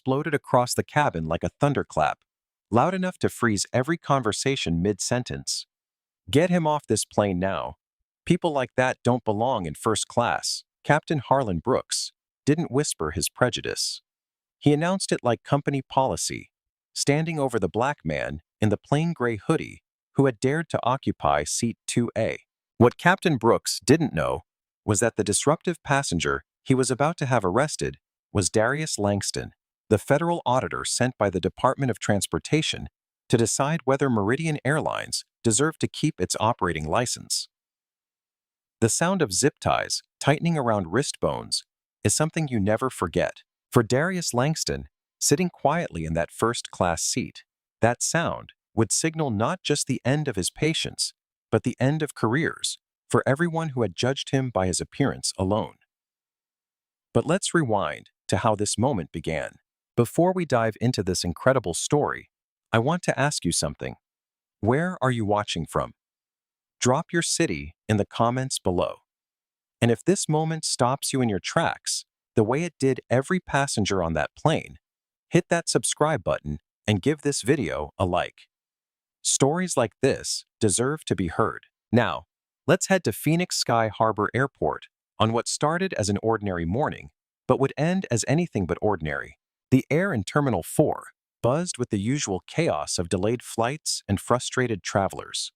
exploded across the cabin like a thunderclap, loud enough to freeze every conversation mid-sentence. "Get him off this plane now. People like that don't belong in first class." Captain Harlan Brooks didn't whisper his prejudice. He announced it like company policy, standing over the black man in the plain gray hoodie who had dared to occupy seat 2A. What Captain Brooks didn't know was that the disruptive passenger he was about to have arrested was Darius Langston, the federal auditor sent by the Department of Transportation to decide whether Meridian Airlines deserved to keep its operating license. The sound of zip ties tightening around wrist bones is something you never forget. For Darius Langston, sitting quietly in that first-class seat, that sound would signal not just the end of his patience, but the end of careers for everyone who had judged him by his appearance alone. But let's rewind to how this moment began. Before we dive into this incredible story, I want to ask you something. Where are you watching from? Drop your city in the comments below. And if this moment stops you in your tracks, the way it did every passenger on that plane, hit that subscribe button and give this video a like. Stories like this deserve to be heard. Now, let's head to Phoenix Sky Harbor Airport on what started as an ordinary morning, but would end as anything but ordinary. The air in Terminal 4 buzzed with the usual chaos of delayed flights and frustrated travelers.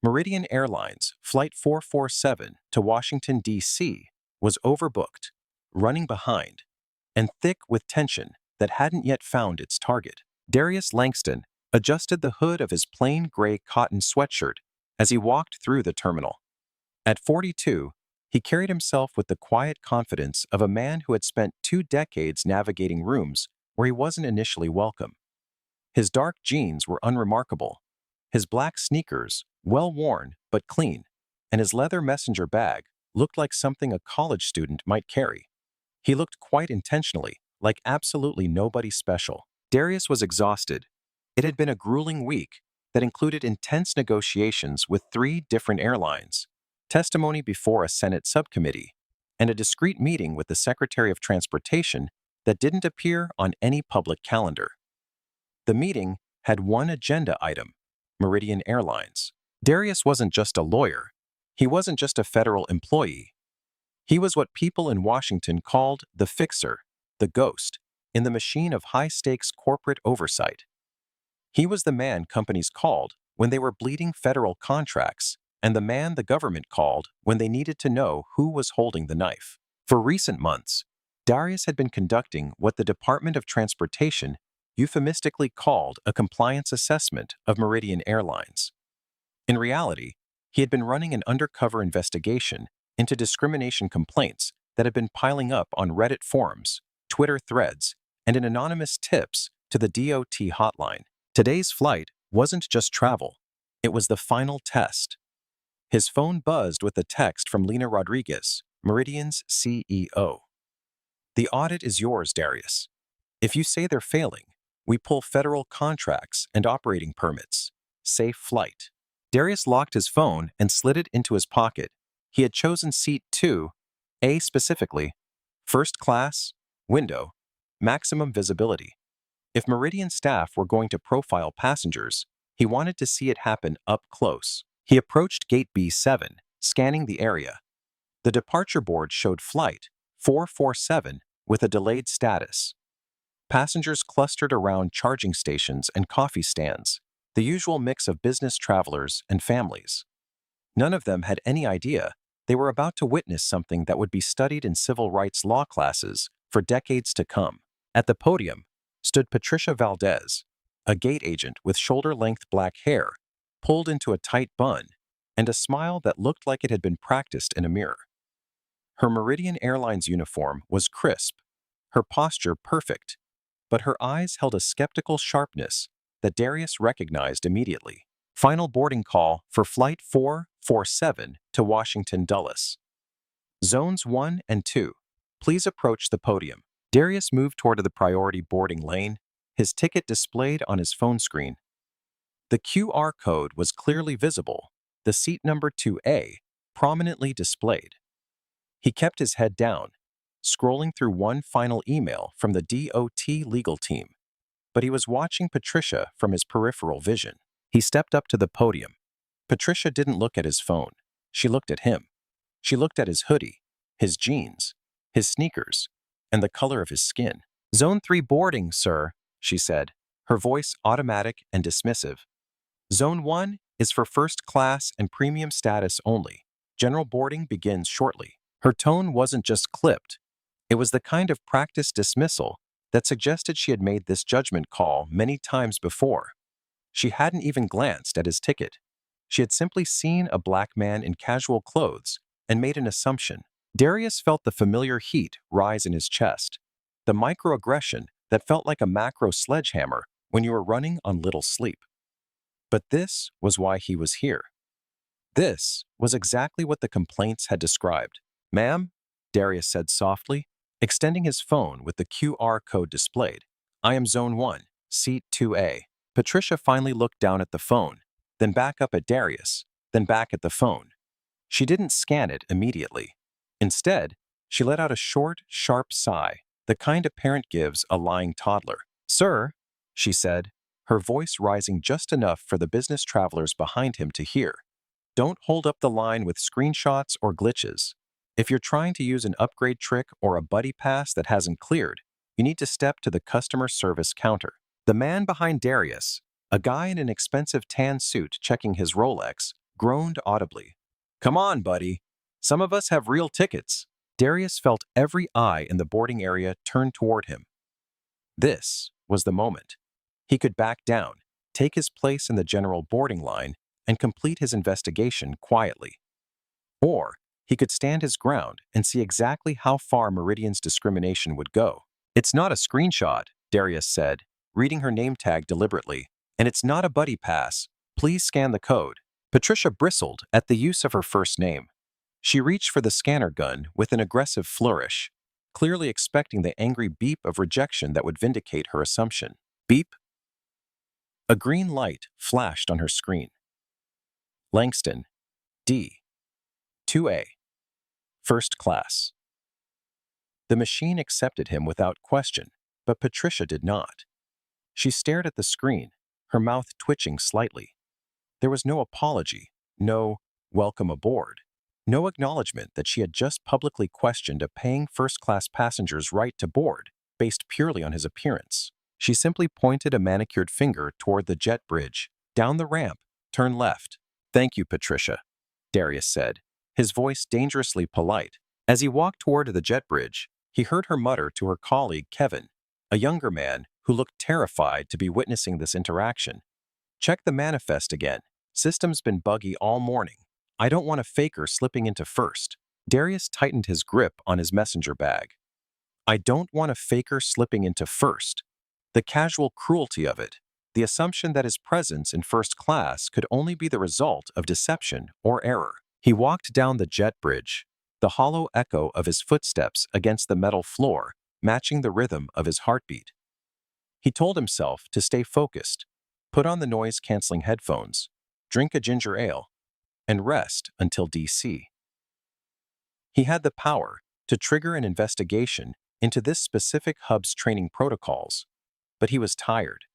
Meridian Airlines Flight 447 to Washington, D.C. was overbooked, running behind, and thick with tension that hadn't yet found its target. Darius Langston adjusted the hood of his plain gray cotton sweatshirt as he walked through the terminal. At 42, he carried himself with the quiet confidence of a man who had spent 2 decades navigating rooms where he wasn't initially welcome. His dark jeans were unremarkable, his black sneakers well-worn but clean, and his leather messenger bag looked like something a college student might carry. He looked quite intentionally like absolutely nobody special. Darius was exhausted. It had been a grueling week that included intense negotiations with 3 different airlines, testimony before a Senate subcommittee, and a discreet meeting with the Secretary of Transportation that didn't appear on any public calendar. The meeting had one agenda item: Meridian Airlines. Darius wasn't just a lawyer. He wasn't just a federal employee. He was what people in Washington called the fixer, the ghost, in the machine of high-stakes corporate oversight. He was the man companies called when they were bleeding federal contracts, and the man the government called when they needed to know who was holding the knife. For recent months, Darius had been conducting what the Department of Transportation euphemistically called a compliance assessment of Meridian Airlines. In reality, he had been running an undercover investigation into discrimination complaints that had been piling up on Reddit forums, Twitter threads, and in anonymous tips to the DOT hotline. Today's flight wasn't just travel, it was the final test. His phone buzzed with a text from Lena Rodriguez, Meridian's CEO. "The audit is yours, Darius. If you say they're failing, we pull federal contracts and operating permits. Safe flight." Darius locked his phone and slid it into his pocket. He had chosen seat 2A specifically, first class, window, maximum visibility. If Meridian staff were going to profile passengers, he wanted to see it happen up close. He approached gate B7, scanning the area. The departure board showed flight 447 with a delayed status. Passengers clustered around charging stations and coffee stands, the usual mix of business travelers and families. None of them had any idea they were about to witness something that would be studied in civil rights law classes for decades to come. At the podium stood Patricia Valdez, a gate agent with shoulder-length black hair pulled into a tight bun and a smile that looked like it had been practiced in a mirror. Her Meridian Airlines uniform was crisp, her posture perfect, but her eyes held a skeptical sharpness that Darius recognized immediately. Final boarding call for Flight 447 to Washington Dulles. Zones 1 and 2, please approach the podium. Darius moved toward the priority boarding lane, his ticket displayed on his phone screen. The QR code was clearly visible, the seat number 2A prominently displayed. He kept his head down, scrolling through one final email from the DOT legal team, but he was watching Patricia from his peripheral vision. He stepped up to the podium. Patricia didn't look at his phone. She looked at him. She looked at his hoodie, his jeans, his sneakers, and the color of his skin. "Zone 3 boarding, sir," she said, her voice automatic and dismissive. "Zone 1 is for first class and premium status only. General boarding begins shortly." Her tone wasn't just clipped. It was the kind of practiced dismissal that suggested she had made this judgment call many times before. She hadn't even glanced at his ticket. She had simply seen a black man in casual clothes and made an assumption. Darius felt the familiar heat rise in his chest, the microaggression that felt like a macro sledgehammer when you were running on little sleep. But this was why he was here. This was exactly what the complaints had described. "Ma'am," Darius said softly, extending his phone with the QR code displayed. "I am Zone 1, Seat 2A. Patricia finally looked down at the phone, then back up at Darius, then back at the phone. She didn't scan it immediately. Instead, she let out a short, sharp sigh, the kind a parent gives a lying toddler. "Sir," she said, her voice rising just enough for the business travelers behind him to hear, "don't hold up the line with screenshots or glitches. If you're trying to use an upgrade trick or a buddy pass that hasn't cleared, you need to step to the customer service counter." The man behind Darius, a guy in an expensive tan suit checking his Rolex, groaned audibly. "Come on, buddy. Some of us have real tickets." Darius felt every eye in the boarding area turn toward him. This was the moment. He could back down, take his place in the general boarding line, and complete his investigation quietly. Or he could stand his ground and see exactly how far Meridian's discrimination would go. "It's not a screenshot," Darius said, reading her name tag deliberately, "and it's not a buddy pass. Please scan the code." Patricia bristled at the use of her first name. She reached for the scanner gun with an aggressive flourish, clearly expecting the angry beep of rejection that would vindicate her assumption. Beep. A green light flashed on her screen. "Langston, D. 2A. First class." The machine accepted him without question, but Patricia did not. She stared at the screen, her mouth twitching slightly. There was no apology, no "welcome aboard," no acknowledgement that she had just publicly questioned a paying first-class passenger's right to board based purely on his appearance. She simply pointed a manicured finger toward the jet bridge. "Down the ramp, turn left." "Thank you, Patricia," Darius said, his voice dangerously polite. As he walked toward the jet bridge, he heard her mutter to her colleague Kevin, a younger man who looked terrified to be witnessing this interaction. "Check the manifest again. System's been buggy all morning. I don't want a faker slipping into first." Darius tightened his grip on his messenger bag. "I don't want a faker slipping into first." The casual cruelty of it, the assumption that his presence in first class could only be the result of deception or error. He walked down the jet bridge, the hollow echo of his footsteps against the metal floor matching the rhythm of his heartbeat. He told himself to stay focused, put on the noise-canceling headphones, drink a ginger ale, and rest until DC. He had the power to trigger an investigation into this specific hub's training protocols, but he was tired.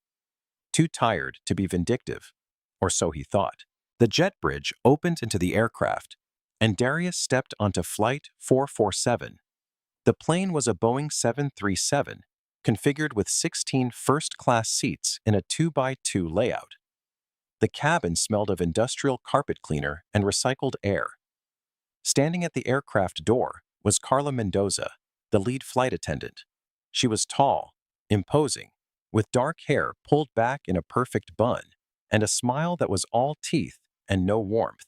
Too tired to be vindictive, or so he thought. The jet bridge opened into the aircraft, and Darius stepped onto Flight 447. The plane was a Boeing 737, configured with 16 first-class seats in a 2x2 layout. The cabin smelled of industrial carpet cleaner and recycled air. Standing at the aircraft door was Carla Mendoza, the lead flight attendant. She was tall, imposing, with dark hair pulled back in a perfect bun, and a smile that was all teeth and no warmth.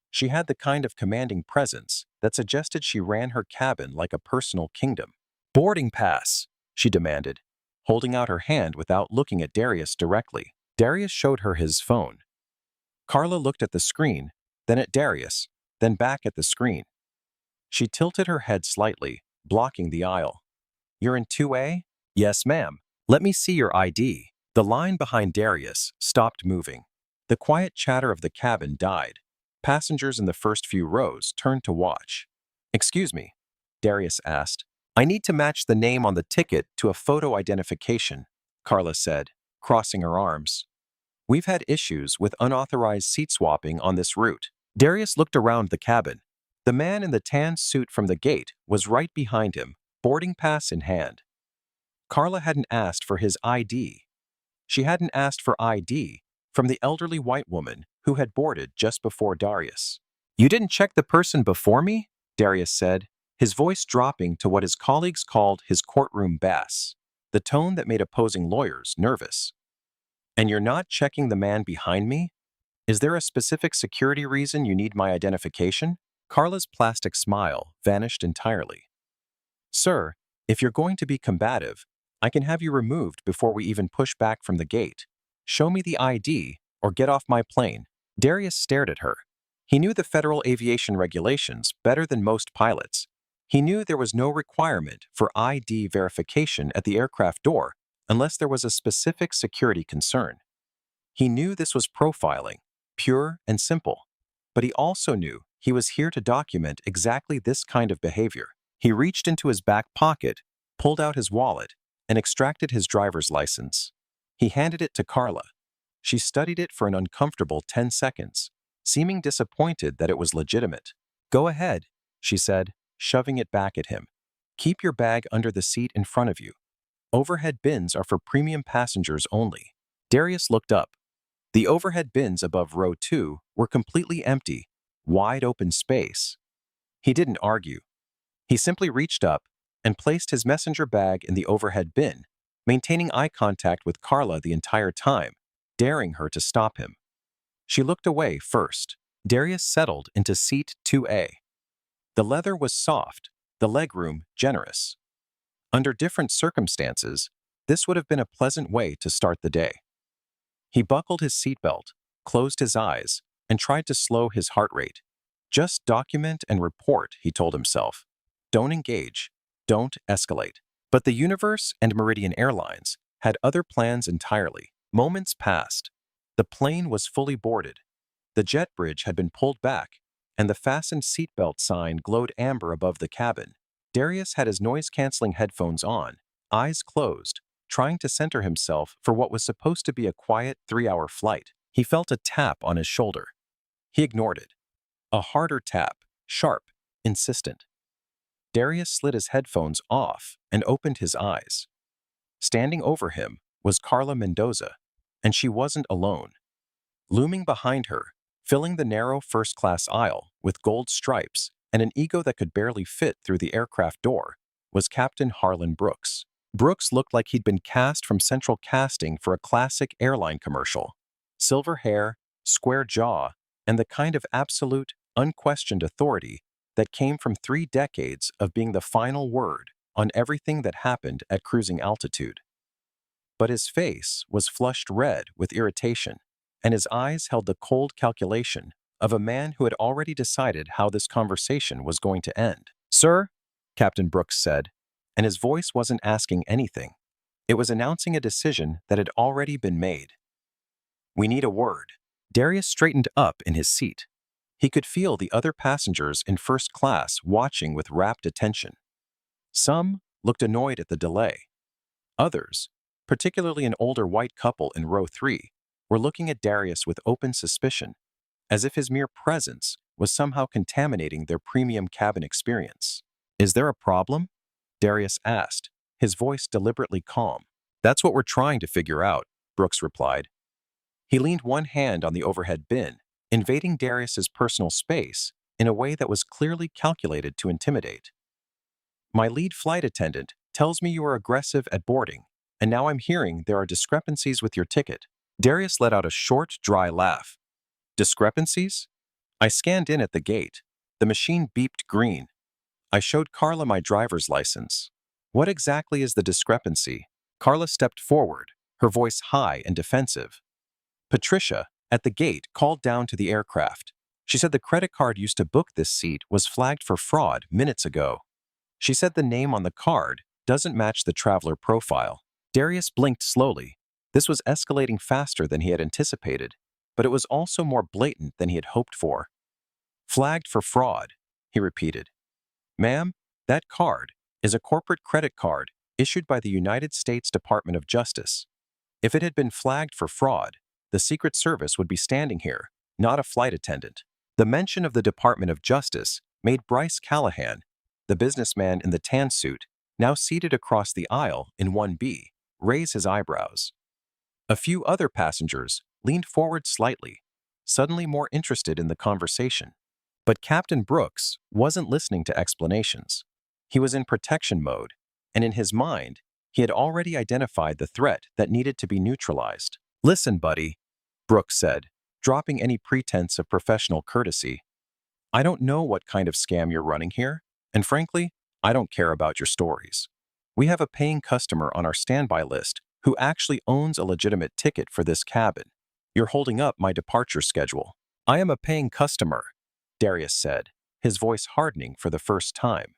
She had the kind of commanding presence that suggested she ran her cabin like a personal kingdom. "Boarding pass," she demanded, holding out her hand without looking at Darius directly. Darius showed her his phone. Carla looked at the screen, then at Darius, then back at the screen. She tilted her head slightly, blocking the aisle. "You're in 2A? "Yes, ma'am." "Let me see your ID." The line behind Darius stopped moving. The quiet chatter of the cabin died. Passengers in the first few rows turned to watch. "Excuse me," Darius asked, I need to match the name on the ticket to a photo identification, Carla said, crossing her arms. We've had issues with unauthorized seat swapping on this route. Darius looked around the cabin. The man in the tan suit from the gate was right behind him, boarding pass in hand. Carla hadn't asked for his ID. She hadn't asked for ID from the elderly white woman who had boarded just before Darius. You didn't check the person before me? Darius said, his voice dropping to what his colleagues called his courtroom bass, the tone that made opposing lawyers nervous. And you're not checking the man behind me? Is there a specific security reason you need my identification? Carla's plastic smile vanished entirely. Sir, if you're going to be combative, I can have you removed before we even push back from the gate. Show me the ID or get off my plane. Darius stared at her. He knew the federal aviation regulations better than most pilots. He knew there was no requirement for ID verification at the aircraft door unless there was a specific security concern. He knew this was profiling, pure and simple, but he also knew he was here to document exactly this kind of behavior. He reached into his back pocket, pulled out his wallet, and extracted his driver's license. He handed it to Carla. She studied it for an uncomfortable 10 seconds, seeming disappointed that it was legitimate. Go ahead, she said, shoving it back at him. Keep your bag under the seat in front of you. Overhead bins are for premium passengers only. Darius looked up. The overhead bins above row 2 were completely empty, wide open space. He didn't argue. He simply reached up and placed his messenger bag in the overhead bin, maintaining eye contact with Carla the entire time, daring her to stop him. She looked away first. Darius settled into seat 2A. The leather was soft, the legroom generous. Under different circumstances, this would have been a pleasant way to start the day. He buckled his seatbelt, closed his eyes, and tried to slow his heart rate. Just document and report, he told himself. Don't engage. Don't escalate. But the universe and Meridian Airlines had other plans entirely. Moments passed. The plane was fully boarded. The jet bridge had been pulled back, and the fastened seatbelt sign glowed amber above the cabin. Darius had his noise-canceling headphones on, eyes closed, trying to center himself for what was supposed to be a quiet 3-hour flight. He felt a tap on his shoulder. He ignored it. A harder tap, sharp, insistent. Darius slid his headphones off and opened his eyes. Standing over him was Carla Mendoza, and she wasn't alone. Looming behind her, filling the narrow first-class aisle with gold stripes and an ego that could barely fit through the aircraft door, was Captain Harlan Brooks. Brooks looked like he'd been cast from central casting for a classic airline commercial. Silver hair, square jaw, and the kind of absolute, unquestioned authority that came from 3 decades of being the final word on everything that happened at cruising altitude. But his face was flushed red with irritation, and his eyes held the cold calculation of a man who had already decided how this conversation was going to end. Sir, Captain Brooks said, and his voice wasn't asking anything. It was announcing a decision that had already been made. We need a word. Darius straightened up in his seat. He could feel the other passengers in first class watching with rapt attention. Some looked annoyed at the delay. Others, particularly an older white couple in row 3, were looking at Darius with open suspicion, as if his mere presence was somehow contaminating their premium cabin experience. Is there a problem? Darius asked, his voice deliberately calm. That's what we're trying to figure out, Brooks replied. He leaned one hand on the overhead bin, invading Darius's personal space in a way that was clearly calculated to intimidate. My lead flight attendant tells me you are aggressive at boarding, and now I'm hearing there are discrepancies with your ticket. Darius let out a short, dry laugh. Discrepancies? I scanned in at the gate. The machine beeped green. I showed Carla my driver's license. What exactly is the discrepancy? Carla stepped forward, her voice high and defensive. Patricia, at the gate, called down to the aircraft. She said the credit card used to book this seat was flagged for fraud minutes ago. She said the name on the card doesn't match the traveler profile. Darius blinked slowly. This was escalating faster than he had anticipated, but it was also more blatant than he had hoped for. Flagged for fraud, he repeated. Ma'am, that card, is a corporate credit card issued by the United States Department of Justice. If it had been flagged for fraud, the Secret Service would be standing here, not a flight attendant. The mention of the Department of Justice made Bryce Callahan, the businessman in the tan suit, now seated across the aisle in 1B, raise his eyebrows. A few other passengers leaned forward slightly, suddenly more interested in the conversation. But Captain Brooks wasn't listening to explanations. He was in protection mode, and in his mind, he had already identified the threat that needed to be neutralized. "Listen, buddy," Brooks said, dropping any pretense of professional courtesy. "I don't know what kind of scam you're running here, and frankly, I don't care about your stories. We have a paying customer on our standby list who actually owns a legitimate ticket for this cabin. You're holding up my departure schedule." "I am a paying customer," Darius said, his voice hardening for the first time.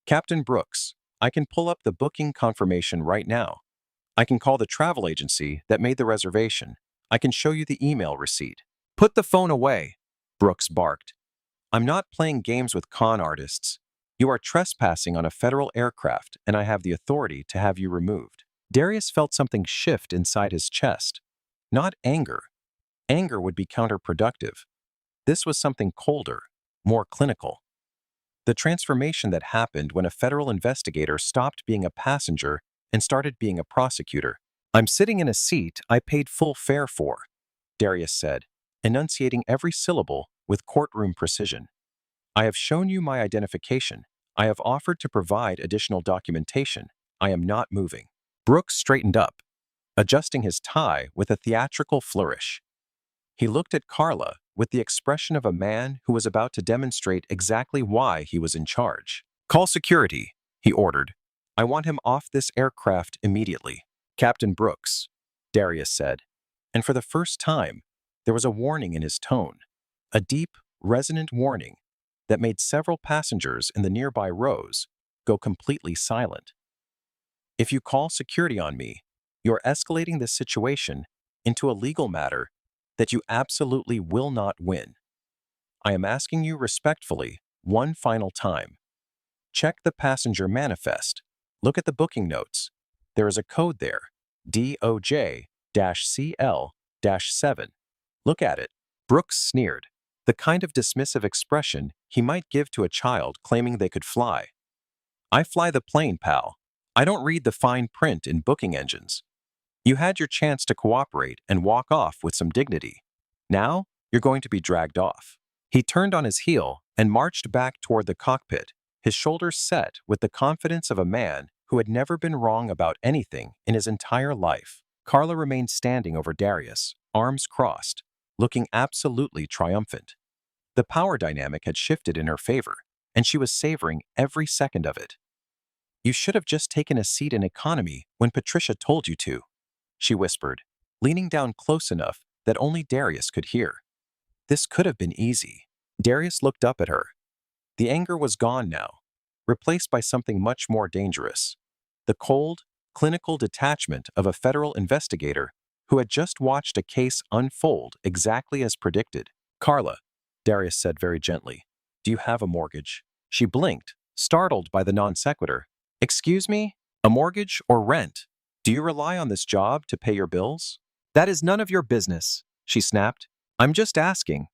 "Captain Brooks, I can pull up the booking confirmation right now. I can call the travel agency that made the reservation. I can show you the email receipt." "Put the phone away," Brooks barked. "I'm not playing games with con artists. You are trespassing on a federal aircraft, and I have the authority to have you removed." Darius felt something shift inside his chest. Not anger. Anger would be counterproductive. This was something colder, more clinical. The transformation that happened when a federal investigator stopped being a passenger and started being a prosecutor. "I'm sitting in a seat I paid full fare for," Darius said, enunciating every syllable with courtroom precision. "I have shown you my identification. I have offered to provide additional documentation. I am not moving." Brooks straightened up, adjusting his tie with a theatrical flourish. He looked at Carla with the expression of a man who was about to demonstrate exactly why he was in charge. "Call security," he ordered. "I want him off this aircraft immediately." "Captain Brooks," Darius said, and for the first time, there was a warning in his tone, a deep, resonant warning that made several passengers in the nearby rows go completely silent. "If you call security on me, you're escalating this situation into a legal matter that you absolutely will not win. I am asking you respectfully one final time. Check the passenger manifest. Look at the booking notes. There is a code there, DOJ-CL-7. Look at it." Brooks sneered, the kind of dismissive expression he might give to a child claiming they could fly. "I fly the plane, pal. I don't read the fine print in booking engines. You had your chance to cooperate and walk off with some dignity. Now, you're going to be dragged off." He turned on his heel and marched back toward the cockpit, his shoulders set with the confidence of a man who had never been wrong about anything in his entire life. Carla remained standing over Darius, arms crossed, looking absolutely triumphant. The power dynamic had shifted in her favor, and she was savoring every second of it. "You should have just taken a seat in economy when Patricia told you to," she whispered, leaning down close enough that only Darius could hear. "This could have been easy." Darius looked up at her. The anger was gone now, replaced by something much more dangerous. The cold, clinical detachment of a federal investigator who had just watched a case unfold exactly as predicted. "Carla," Darius said very gently, "do you have a mortgage?" She blinked, startled by the non sequitur. "Excuse me? A mortgage or rent? Do you rely on this job to pay your bills?" "That is none of your business," she snapped. "I'm just asking,"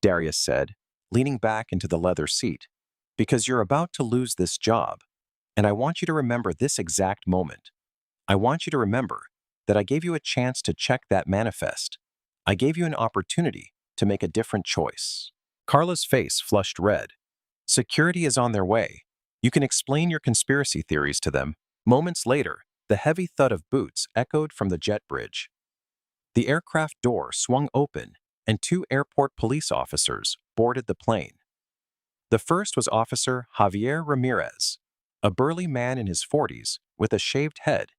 Darius said, leaning back into the leather seat, "because you're about to lose this job, and I want you to remember this exact moment. I want you to remember that I gave you a chance to check that manifest. I gave you an opportunity to make a different choice." Carla's face flushed red. "Security is on their way. You can explain your conspiracy theories to them." Moments later, the heavy thud of boots echoed from the jet bridge. The aircraft door swung open, and two airport police officers boarded the plane. The first was Officer Javier Ramirez, a burly man in his 40s with a shaved head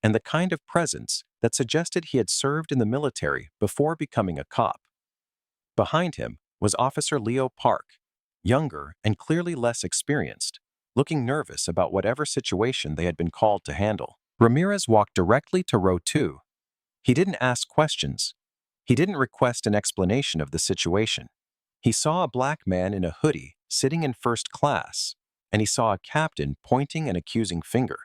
and the kind of presence that suggested he had served in the military before becoming a cop. Behind him was Officer Leo Park, younger and clearly less experienced, looking nervous about whatever situation they had been called to handle. Ramirez walked directly to row 2. He didn't ask questions. He didn't request an explanation of the situation. He saw a black man in a hoodie sitting in first class, and he saw a captain pointing an accusing finger.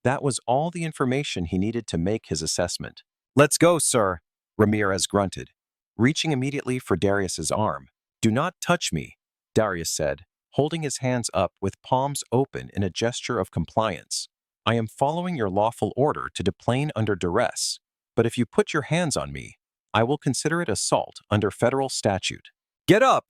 That was all the information he needed to make his assessment. "Let's go, sir," Ramirez grunted, reaching immediately for Darius's arm. "Do not touch me," Darius said, holding his hands up with palms open in a gesture of compliance. "I am following your lawful order to deplane under duress, but if you put your hands on me, I will consider it assault under federal statute." "Get up!"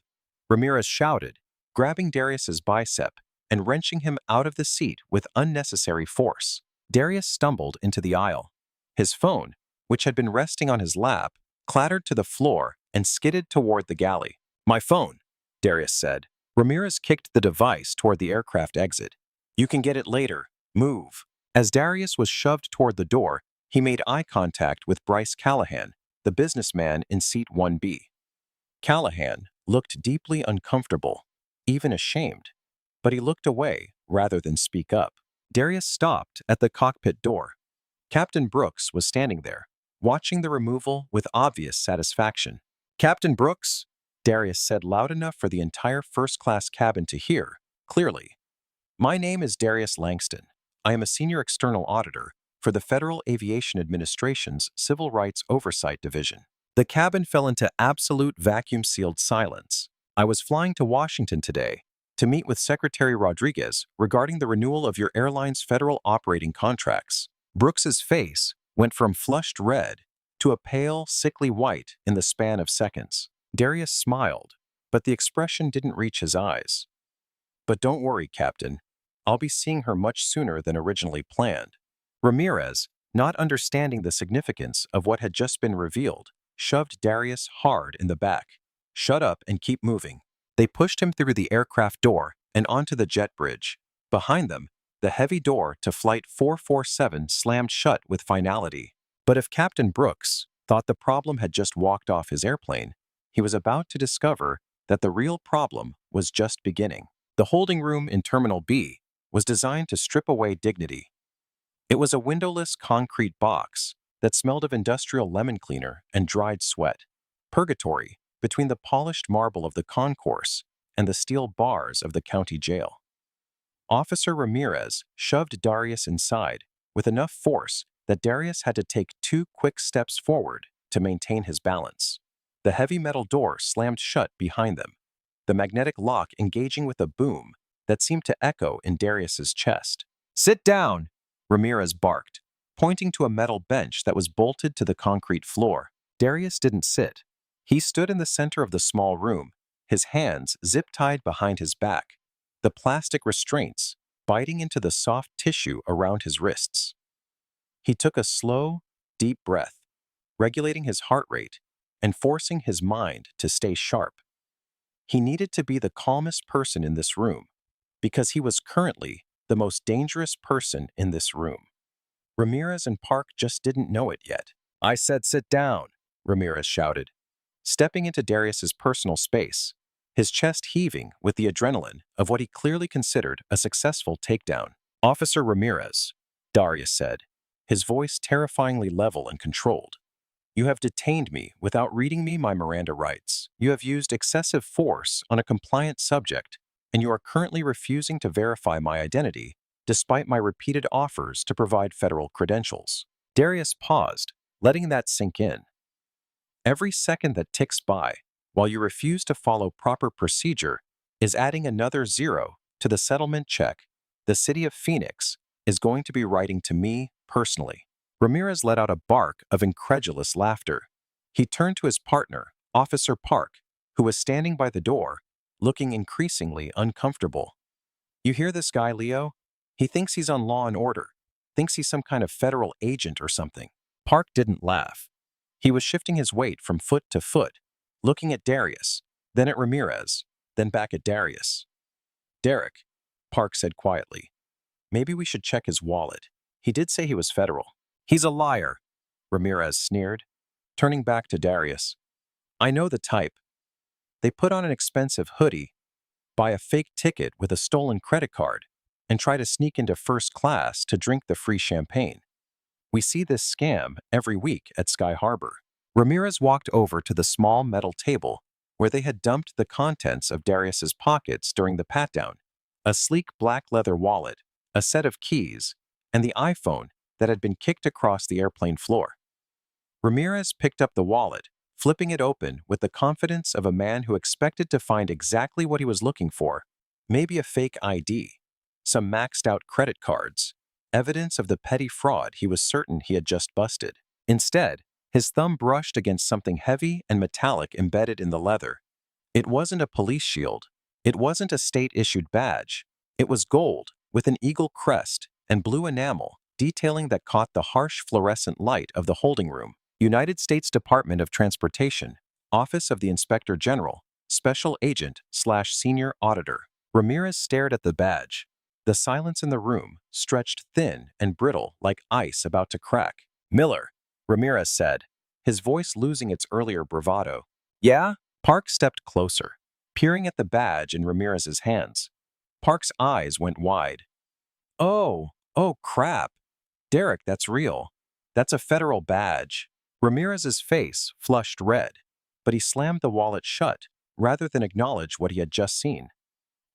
Ramirez shouted, grabbing Darius's bicep and wrenching him out of the seat with unnecessary force. Darius stumbled into the aisle. His phone, which had been resting on his lap, clattered to the floor and skidded toward the galley. "My phone," Darius said. Ramirez kicked the device toward the aircraft exit. "You can get it later. Move." As Darius was shoved toward the door, he made eye contact with Bryce Callahan, the businessman in seat 1B. Callahan looked deeply uncomfortable, even ashamed, but he looked away rather than speak up. Darius stopped at the cockpit door. Captain Brooks was standing there, watching the removal with obvious satisfaction. "Captain Brooks," Darius said loud enough for the entire first-class cabin to hear, clearly. "My name is Darius Langston. I am a senior external auditor for the Federal Aviation Administration's Civil Rights Oversight Division." The cabin fell into absolute vacuum-sealed silence. "I was flying to Washington today to meet with Secretary Rodriguez regarding the renewal of your airline's federal operating contracts." Brooks's face went from flushed red to a pale, sickly white in the span of seconds. Darius smiled, but the expression didn't reach his eyes. "But don't worry, Captain. I'll be seeing her much sooner than originally planned." Ramirez, not understanding the significance of what had just been revealed, shoved Darius hard in the back. "Shut up and keep moving." They pushed him through the aircraft door and onto the jet bridge. Behind them, the heavy door to Flight 447 slammed shut with finality. But if Captain Brooks thought the problem had just walked off his airplane, he was about to discover that the real problem was just beginning. The holding room in Terminal B was designed to strip away dignity. It was a windowless concrete box that smelled of industrial lemon cleaner and dried sweat. Purgatory between the polished marble of the concourse and the steel bars of the county jail. Officer Ramirez shoved Darius inside with enough force that Darius had to take 2 quick steps forward to maintain his balance. The heavy metal door slammed shut behind them, the magnetic lock engaging with a boom that seemed to echo in Darius's chest. "Sit down," Ramirez barked, pointing to a metal bench that was bolted to the concrete floor. Darius didn't sit. He stood in the center of the small room, his hands zip-tied behind his back, the plastic restraints biting into the soft tissue around his wrists. He took a slow, deep breath, regulating his heart rate and forcing his mind to stay sharp. He needed to be the calmest person in this room, because he was currently the most dangerous person in this room. Ramirez and Park just didn't know it yet. "I said sit down," Ramirez shouted, stepping into Darius's personal space, his chest heaving with the adrenaline of what he clearly considered a successful takedown. "Officer Ramirez," Darius said, his voice terrifyingly level and controlled. "You have detained me without reading me my Miranda rights. You have used excessive force on a compliant subject, and you are currently refusing to verify my identity despite my repeated offers to provide federal credentials." Darius paused, letting that sink in. Every second that ticks by while you refuse to follow proper procedure is adding another 0 to the settlement check the city of Phoenix is going to be writing to me personally. Ramirez let out a bark of incredulous laughter. He turned to his partner, Officer Park, who was standing by the door, looking increasingly uncomfortable. "You hear this guy, Leo? He thinks he's on Law and Order, thinks he's some kind of federal agent or something." Park didn't laugh. He was shifting his weight from foot to foot, looking at Darius, then at Ramirez, then back at Darius. "Derek," Park said quietly, "maybe we should check his wallet. He did say he was federal." "He's a liar," Ramirez sneered, turning back to Darius. "I know the type. They put on an expensive hoodie, buy a fake ticket with a stolen credit card, and try to sneak into first class to drink the free champagne. We see this scam every week at Sky Harbor." Ramirez walked over to the small metal table where they had dumped the contents of Darius's pockets during the pat-down a sleek black leather wallet, a set of keys, and the iPhone that had been kicked across the airplane floor. Ramirez picked up the wallet, flipping it open with the confidence of a man who expected to find exactly what he was looking for, maybe a fake ID, some maxed-out credit cards, evidence of the petty fraud he was certain he had just busted. Instead, his thumb brushed against something heavy and metallic embedded in the leather. It wasn't a police shield. It wasn't a state-issued badge. It was gold, with an eagle crest and blue enamel detailing that caught the harsh fluorescent light of the holding room. United States Department of Transportation, Office of the Inspector General, Special Agent/Senior Auditor. Ramirez stared at the badge. The silence in the room stretched thin and brittle like ice about to crack. "Miller," Ramirez said, his voice losing its earlier bravado. "Yeah?" Park stepped closer, peering at the badge in Ramirez's hands. Park's eyes went wide. Oh crap. Derek, that's real. That's a federal badge." Ramirez's face flushed red, but he slammed the wallet shut rather than acknowledge what he had just seen.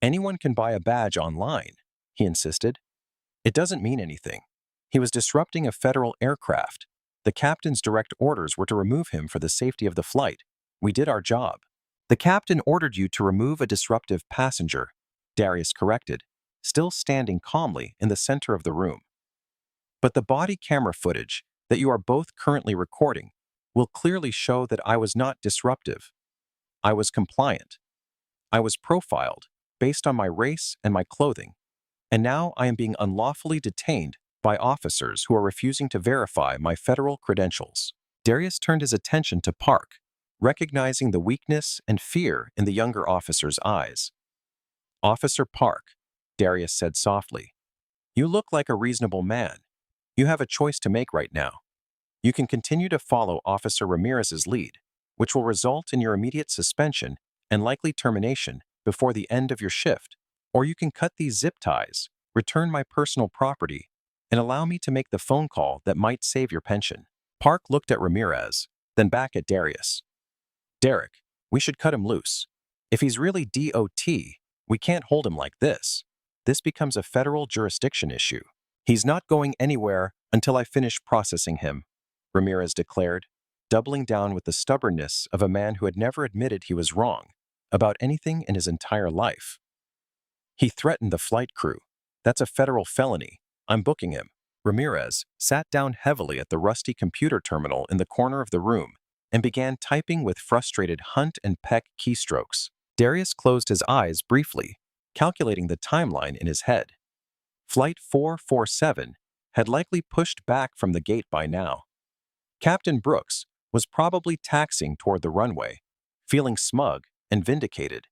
"Anyone can buy a badge online," he insisted. "It doesn't mean anything. He was disrupting a federal aircraft. The captain's direct orders were to remove him for the safety of the flight. We did our job." "The captain ordered you to remove a disruptive passenger," Darius corrected, still standing calmly in the center of the room. "But the body camera footage that you are both currently recording will clearly show that I was not disruptive. I was compliant. I was profiled based on my race and my clothing, and now I am being unlawfully detained by officers who are refusing to verify my federal credentials." Darius turned his attention to Park, recognizing the weakness and fear in the younger officer's eyes. "Officer Park," Darius said softly, "you look like a reasonable man. You have a choice to make right now. You can continue to follow Officer Ramirez's lead, which will result in your immediate suspension and likely termination before the end of your shift, or you can cut these zip ties, return my personal property, and allow me to make the phone call that might save your pension." Park looked at Ramirez, then back at Darius. "Derek, we should cut him loose. If he's really DOT, we can't hold him like this. This becomes a federal jurisdiction issue." "He's not going anywhere until I finish processing him," Ramirez declared, doubling down with the stubbornness of a man who had never admitted he was wrong about anything in his entire life. "He threatened the flight crew. That's a federal felony. I'm booking him." Ramirez sat down heavily at the rusty computer terminal in the corner of the room and began typing with frustrated hunt and peck keystrokes. Darius closed his eyes briefly, calculating the timeline in his head. Flight 447 had likely pushed back from the gate by now. Captain Brooks was probably taxiing toward the runway, feeling smug and vindicated,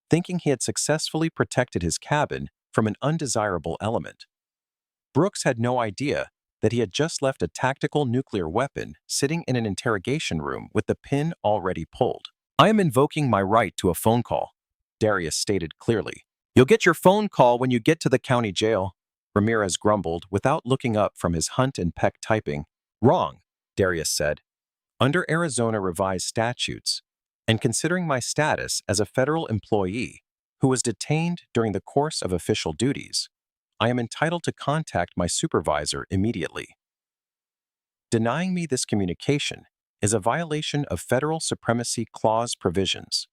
thinking he had successfully protected his cabin from an undesirable element. Brooks had no idea that he had just left a tactical nuclear weapon sitting in an interrogation room with the pin already pulled. "I am invoking my right to a phone call," Darius stated clearly. "You'll get your phone call when you get to the county jail," Ramirez grumbled without looking up from his hunt and peck typing. "Wrong," Darius said. "Under Arizona revised statutes, and considering my status as a federal employee who was detained during the course of official duties, I am entitled to contact my supervisor immediately. Denying me this communication is a violation of Federal Supremacy Clause provisions,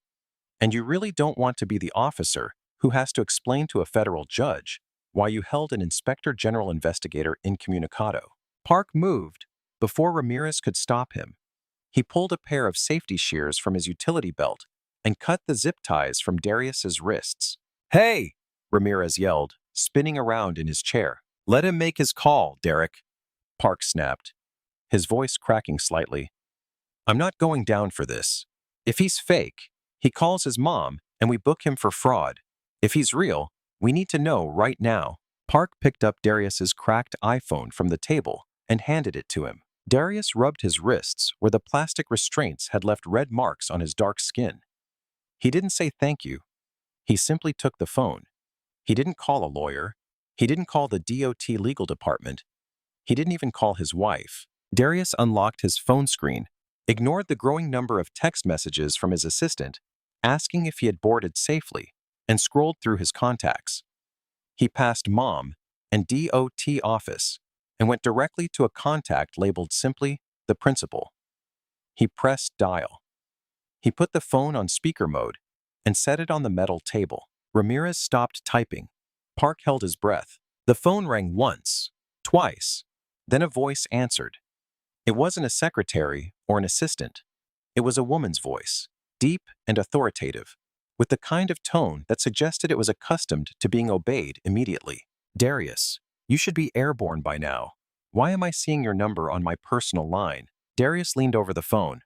and you really don't want to be the officer who has to explain to a federal judge why you held an Inspector General investigator incommunicado." Park moved before Ramirez could stop him. He pulled a pair of safety shears from his utility belt and cut the zip ties from Darius's wrists. "Hey!" Ramirez yelled, spinning around in his chair. "Let him make his call, Derek," Park snapped, his voice cracking slightly. "I'm not going down for this. If he's fake, he calls his mom and we book him for fraud. If he's real, we need to know right now." Park picked up Darius's cracked iPhone from the table and handed it to him. Darius rubbed his wrists where the plastic restraints had left red marks on his dark skin. He didn't say thank you. He simply took the phone. He didn't call a lawyer. He didn't call the DOT legal department. He didn't even call his wife. Darius unlocked his phone screen, ignored the growing number of text messages from his assistant, asking if he had boarded safely, and scrolled through his contacts. He passed Mom and DOT office and went directly to a contact labeled simply the principal. He pressed dial. He put the phone on speaker mode and set it on the metal table. Ramirez stopped typing. Park held his breath. The phone rang once, twice, then a voice answered. It wasn't a secretary or an assistant. It was a woman's voice, deep and authoritative, with the kind of tone that suggested it was accustomed to being obeyed immediately. Darius, you should be airborne by now. Why am I seeing your number on my personal line? Darius leaned over the phone.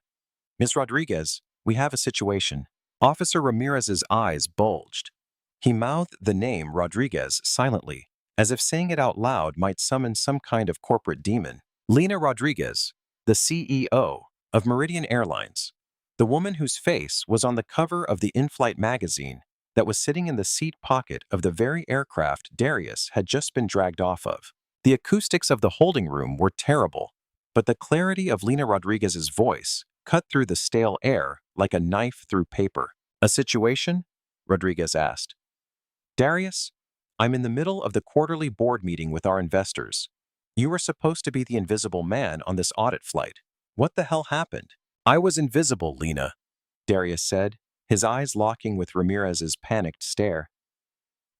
Ms. Rodriguez, we have a situation. Officer Ramirez's eyes bulged. He mouthed the name Rodriguez silently, as if saying it out loud might summon some kind of corporate demon. Lina Rodriguez, the CEO of Meridian Airlines, the woman whose face was on the cover of the in-flight magazine that was sitting in the seat pocket of the very aircraft Darius had just been dragged off of. The acoustics of the holding room were terrible, but the clarity of Lina Rodriguez's voice cut through the stale air like a knife through paper. A situation? Rodriguez asked. Darius, I'm in the middle of the quarterly board meeting with our investors. You were supposed to be the invisible man on this audit flight. What the hell happened? I was invisible, Lina, Darius said, his eyes locking with Ramirez's panicked stare.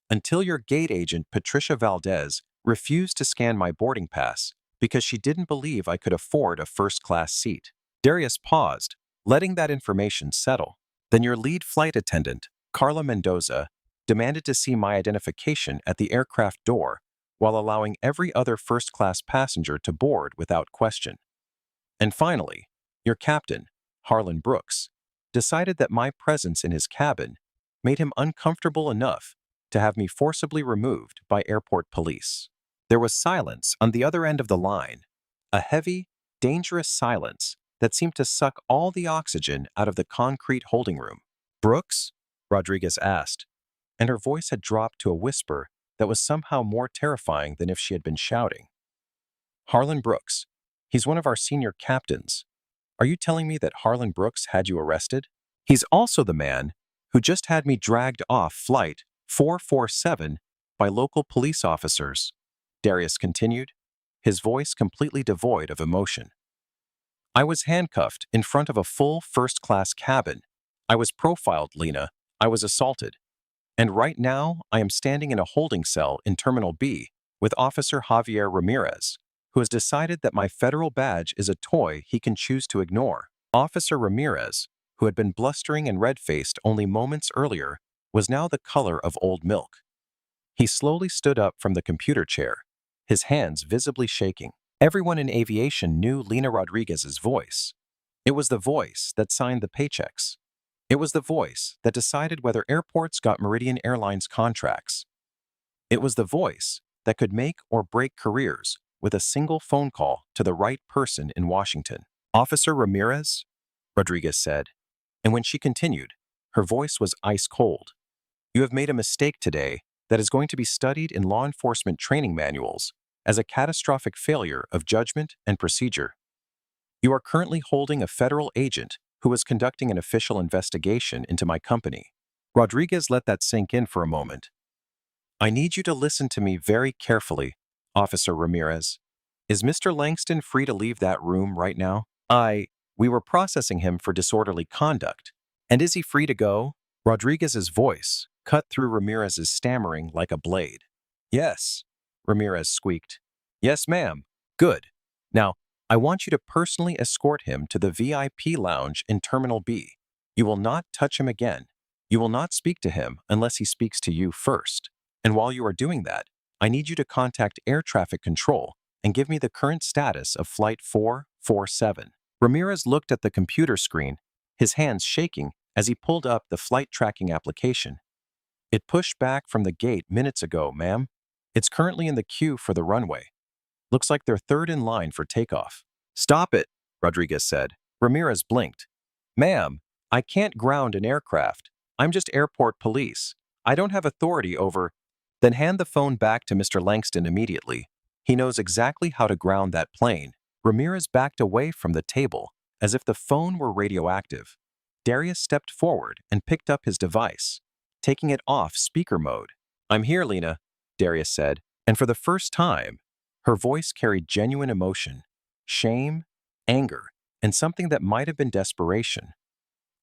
Until your gate agent, Patricia Valdez, refused to scan my boarding pass because she didn't believe I could afford a first-class seat. Darius paused, letting that information settle. Then your lead flight attendant, Carla Mendoza, demanded to see my identification at the aircraft door while allowing every other first-class passenger to board without question. And finally, your captain, Harlan Brooks, decided that my presence in his cabin made him uncomfortable enough to have me forcibly removed by airport police. There was silence on the other end of the line, a heavy, dangerous silence that seemed to suck all the oxygen out of the concrete holding room. Brooks? Rodriguez asked, and her voice had dropped to a whisper that was somehow more terrifying than if she had been shouting. Harlan Brooks. He's one of our senior captains. Are you telling me that Harlan Brooks had you arrested? He's also the man who just had me dragged off flight 447 by local police officers, Darius continued, his voice completely devoid of emotion. I was handcuffed in front of a full first-class cabin. I was profiled, Lina. I was assaulted. And right now, I am standing in a holding cell in Terminal B with Officer Javier Ramirez, who has decided that my federal badge is a toy he can choose to ignore. Officer Ramirez, who had been blustering and red-faced only moments earlier, was now the color of old milk. He slowly stood up from the computer chair, his hands visibly shaking. Everyone in aviation knew Lina Rodriguez's voice. It was the voice that signed the paychecks. It was the voice that decided whether airports got Meridian Airlines contracts. It was the voice that could make or break careers with a single phone call to the right person in Washington. Officer Ramirez? Rodriguez said, and when she continued, her voice was ice cold. You have made a mistake today that is going to be studied in law enforcement training manuals as a catastrophic failure of judgment and procedure. You are currently holding a federal agent who is conducting an official investigation into my company. Rodriguez let that sink in for a moment. I need you to listen to me very carefully, Officer Ramirez. Is Mr. Langston free to leave that room right now? We were processing him for disorderly conduct. And is he free to go? Rodriguez's voice cut through Ramirez's stammering like a blade. Yes, Ramirez squeaked. Yes, ma'am. Good. Now, I want you to personally escort him to the VIP lounge in Terminal B. You will not touch him again. You will not speak to him unless he speaks to you first. And while you are doing that, I need you to contact air traffic control and give me the current status of Flight 447. Ramirez looked at the computer screen, his hands shaking as he pulled up the flight tracking application. It pushed back from the gate minutes ago, ma'am. It's currently in the queue for the runway. Looks like they're third in line for takeoff. Stop it, Rodriguez said. Ramirez blinked. Ma'am, I can't ground an aircraft. I'm just airport police. I don't have authority over... Then hand the phone back to Mr. Langston immediately. He knows exactly how to ground that plane. Ramirez backed away from the table as if the phone were radioactive. Darius stepped forward and picked up his device, taking it off speaker mode. I'm here, Lina. Darius said, and for the first time, her voice carried genuine emotion, shame, anger, and something that might have been desperation.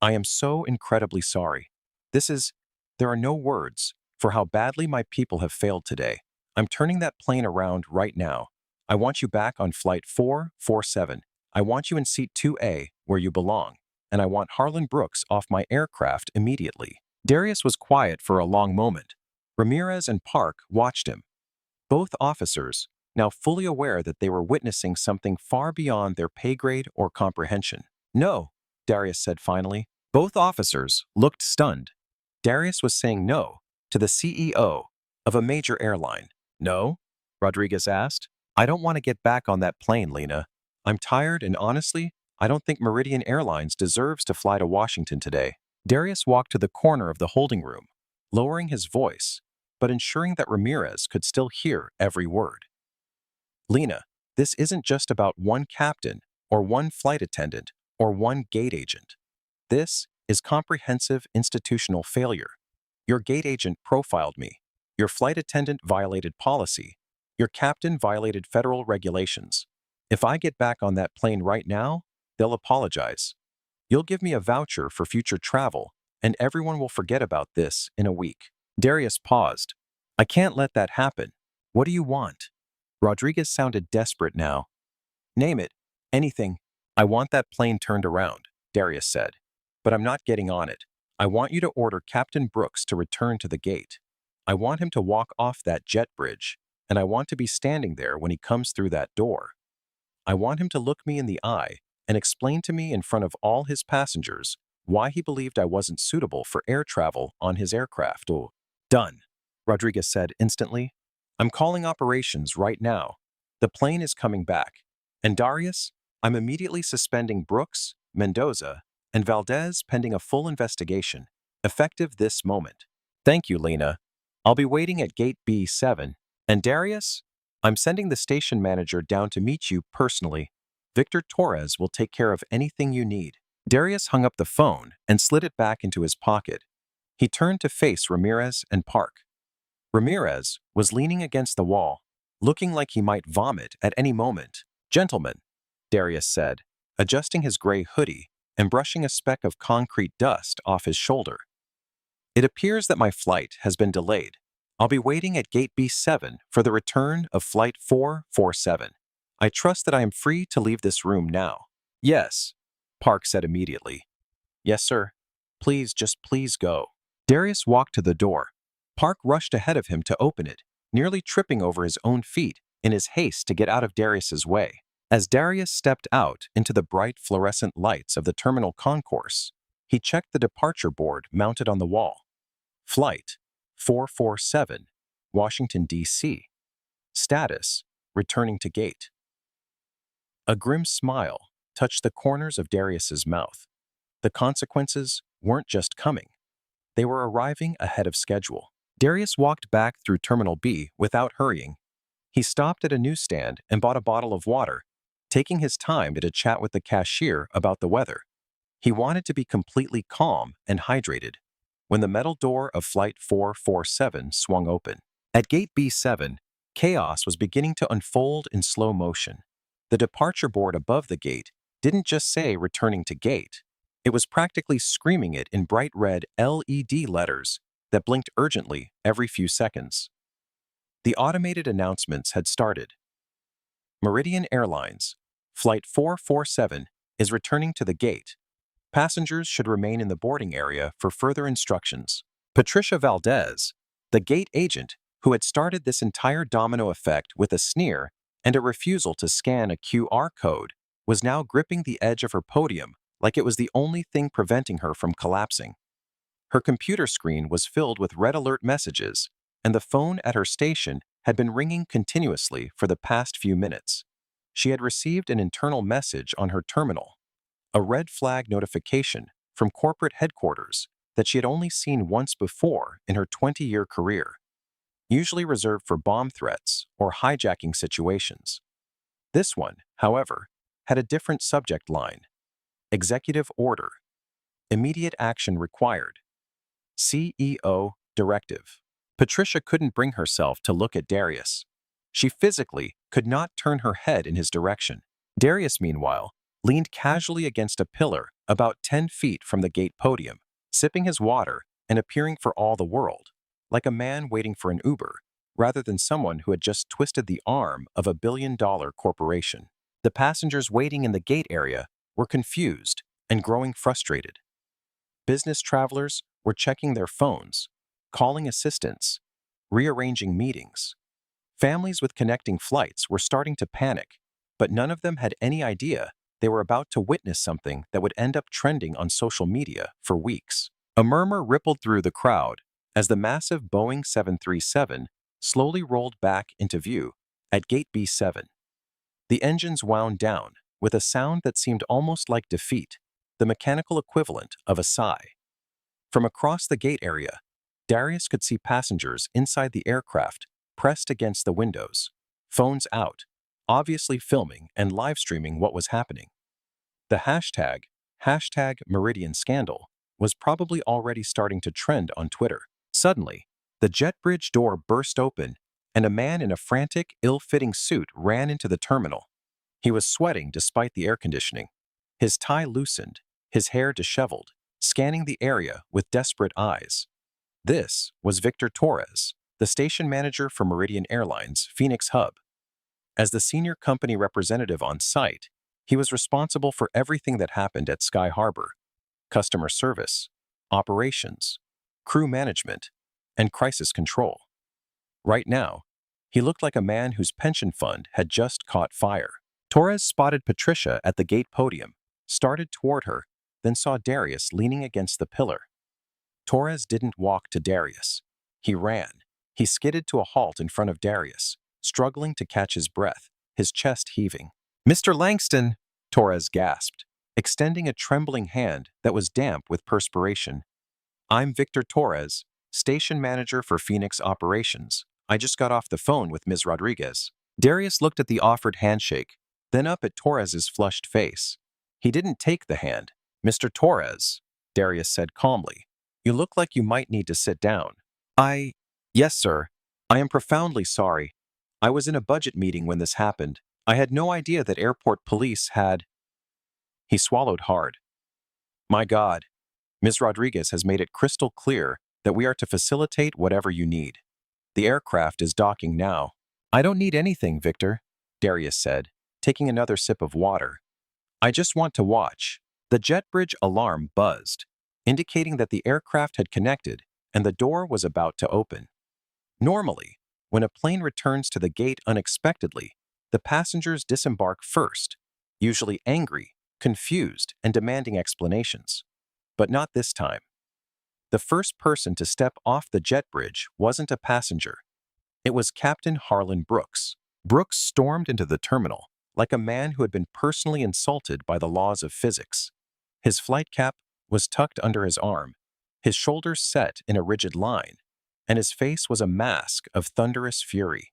I am so incredibly sorry. There are no words for how badly my people have failed today. I'm turning that plane around right now. I want you back on flight 447. I want you in seat 2A where you belong. And I want Harlan Brooks off my aircraft immediately. Darius was quiet for a long moment. Ramirez and Park watched him. Both officers, now fully aware that they were witnessing something far beyond their pay grade or comprehension. No, Darius said finally. Both officers looked stunned. Darius was saying no to the CEO of a major airline. No? Rodriguez asked. I don't want to get back on that plane, Lena. I'm tired and honestly, I don't think Meridian Airlines deserves to fly to Washington today. Darius walked to the corner of the holding room, lowering his voice, but ensuring that Ramirez could still hear every word. Lena, this isn't just about one captain or one flight attendant or one gate agent. This is comprehensive institutional failure. Your gate agent profiled me. Your flight attendant violated policy. Your captain violated federal regulations. If I get back on that plane right now, they'll apologize. You'll give me a voucher for future travel, and everyone will forget about this in a week. Darius paused. I can't let that happen. What do you want? Rodriguez sounded desperate now. Name it. Anything. I want that plane turned around, Darius said. But I'm not getting on it. I want you to order Captain Brooks to return to the gate. I want him to walk off that jet bridge, and I want to be standing there when he comes through that door. I want him to look me in the eye and explain to me in front of all his passengers why he believed I wasn't suitable for air travel on his aircraft. Oh, done, Rodriguez said instantly. I'm calling operations right now. The plane is coming back. And Darius, I'm immediately suspending Brooks, Mendoza, and Valdez pending a full investigation, effective this moment. Thank you, Lena. I'll be waiting at gate B7. And Darius, I'm sending the station manager down to meet you personally. Victor Torres will take care of anything you need. Darius hung up the phone and slid it back into his pocket. He turned to face Ramirez and Park. Ramirez was leaning against the wall, looking like he might vomit at any moment. Gentlemen, Darius said, adjusting his gray hoodie and brushing a speck of concrete dust off his shoulder. It appears that my flight has been delayed. I'll be waiting at gate B7 for the return of flight 447. I trust that I am free to leave this room now. Yes, Park said immediately. Yes, sir. Please go. Darius walked to the door. Park rushed ahead of him to open it, nearly tripping over his own feet in his haste to get out of Darius's way. As Darius stepped out into the bright fluorescent lights of the terminal concourse, he checked the departure board mounted on the wall. Flight 447, Washington, D.C. Status, returning to gate. A grim smile touched the corners of Darius's mouth. The consequences weren't just coming. They were arriving ahead of schedule. Darius walked back through Terminal B without hurrying. He stopped at a newsstand and bought a bottle of water, taking his time to chat with the cashier about the weather. He wanted to be completely calm and hydrated when the metal door of Flight 447 swung open. At Gate B7, chaos was beginning to unfold in slow motion. The departure board above the gate didn't just say returning to gate. It was practically screaming it in bright red LED letters that blinked urgently every few seconds. The automated announcements had started. Meridian Airlines Flight 447 is returning to the gate. Passengers should remain in the boarding area for further instructions. Patricia Valdez, the gate agent who had started this entire domino effect with a sneer and a refusal to scan a QR code, was now gripping the edge of her podium like it was the only thing preventing her from collapsing. Her computer screen was filled with red alert messages, and the phone at her station had been ringing continuously for the past few minutes. She had received an internal message on her terminal, a red flag notification from corporate headquarters that she had only seen once before in her 20-year career, usually reserved for bomb threats or hijacking situations. This one, however, had a different subject line: Executive Order. Immediate action required. CEO Directive. Patricia couldn't bring herself to look at Darius. She physically could not turn her head in his direction. Darius, meanwhile, leaned casually against a pillar about 10 feet from the gate podium, sipping his water and appearing for all the world, like a man waiting for an Uber, rather than someone who had just twisted the arm of a billion-dollar corporation. The passengers waiting in the gate area were confused and growing frustrated. Business travelers were checking their phones, calling assistants, rearranging meetings. Families with connecting flights were starting to panic, but none of them had any idea they were about to witness something that would end up trending on social media for weeks. A murmur rippled through the crowd as the massive Boeing 737 slowly rolled back into view at Gate B7. The engines wound down with a sound that seemed almost like defeat, the mechanical equivalent of a sigh. From across the gate area, Darius could see passengers inside the aircraft pressed against the windows, phones out, obviously filming and live streaming what was happening. The hashtag Meridian Scandal was probably already starting to trend on Twitter. Suddenly, the jet bridge door burst open and a man in a frantic, ill-fitting suit ran into the terminal. He was sweating despite the air conditioning. His tie loosened, his hair disheveled, scanning the area with desperate eyes. This was Victor Torres, the station manager for Meridian Airlines Phoenix hub. As the senior company representative on site, he was responsible for everything that happened at Sky Harbor: customer service, operations, crew management, and crisis control. Right now, he looked like a man whose pension fund had just caught fire. Torres spotted Patricia at the gate podium, started toward her, then saw Darius leaning against the pillar. Torres didn't walk to Darius. He ran. He skidded to a halt in front of Darius, struggling to catch his breath, his chest heaving. "Mr. Langston," Torres gasped, extending a trembling hand that was damp with perspiration. "I'm Victor Torres, station manager for Phoenix operations. I just got off the phone with Ms. Rodriguez." Darius looked at the offered handshake, then up at Torres's flushed face. He didn't take the hand. "Mr. Torres," Darius said calmly, "you look like you might need to sit down." Yes, sir. I am profoundly sorry. I was in a budget meeting when this happened. I had no idea that airport police had—" He swallowed hard. "My God, Ms. Rodriguez has made it crystal clear that we are to facilitate whatever you need. The aircraft is docking now." "I don't need anything, Victor," Darius said, taking another sip of water. "I just want to watch." The jet bridge alarm buzzed, indicating that the aircraft had connected and the door was about to open. Normally, when a plane returns to the gate unexpectedly, the passengers disembark first, usually angry, confused, and demanding explanations. But not this time. The first person to step off the jet bridge wasn't a passenger. It was Captain Harlan Brooks. Brooks stormed into the terminal like a man who had been personally insulted by the laws of physics. His flight cap was tucked under his arm, his shoulders set in a rigid line, and his face was a mask of thunderous fury.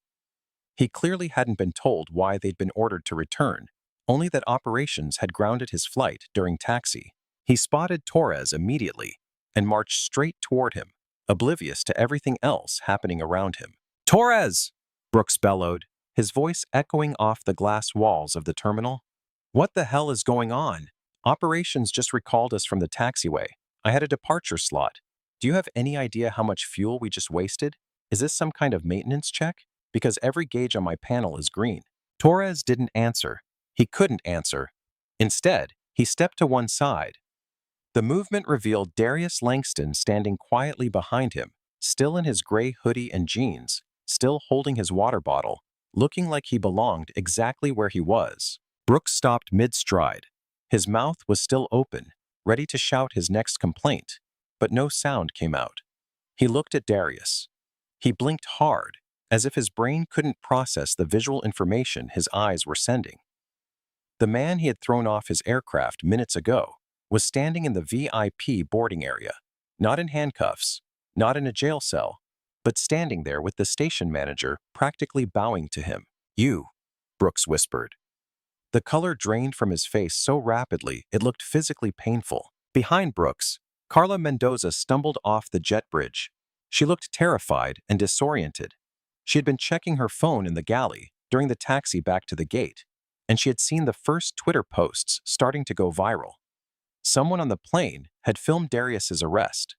He clearly hadn't been told why they'd been ordered to return, only that operations had grounded his flight during taxi. He spotted Torres immediately and marched straight toward him, oblivious to everything else happening around him. "Torres!" Brooks bellowed, his voice echoing off the glass walls of the terminal. "What the hell is going on? Operations just recalled us from the taxiway. I had a departure slot. Do you have any idea how much fuel we just wasted? Is this some kind of maintenance check? Because every gauge on my panel is green." Torres didn't answer. He couldn't answer. Instead, he stepped to one side. The movement revealed Darius Langston standing quietly behind him, still in his gray hoodie and jeans, still holding his water bottle, looking like he belonged exactly where he was. Brooks stopped mid-stride. His mouth was still open, ready to shout his next complaint, but no sound came out. He looked at Darius. He blinked hard, as if his brain couldn't process the visual information his eyes were sending. The man he had thrown off his aircraft minutes ago was standing in the VIP boarding area, not in handcuffs, not in a jail cell, but standing there with the station manager practically bowing to him. "You," Brooks whispered. The color drained from his face so rapidly it looked physically painful. Behind Brooks, Carla Mendoza stumbled off the jet bridge. She looked terrified and disoriented. She had been checking her phone in the galley during the taxi back to the gate, and she had seen the first Twitter posts starting to go viral. Someone on the plane had filmed Darius's arrest.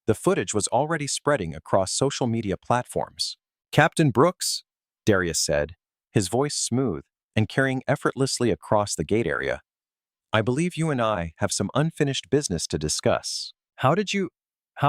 The footage was already spreading across social media platforms. "Captain Brooks," Darius said, his voice smooth and carrying effortlessly across the gate area, "I believe you and I have some unfinished business to discuss." How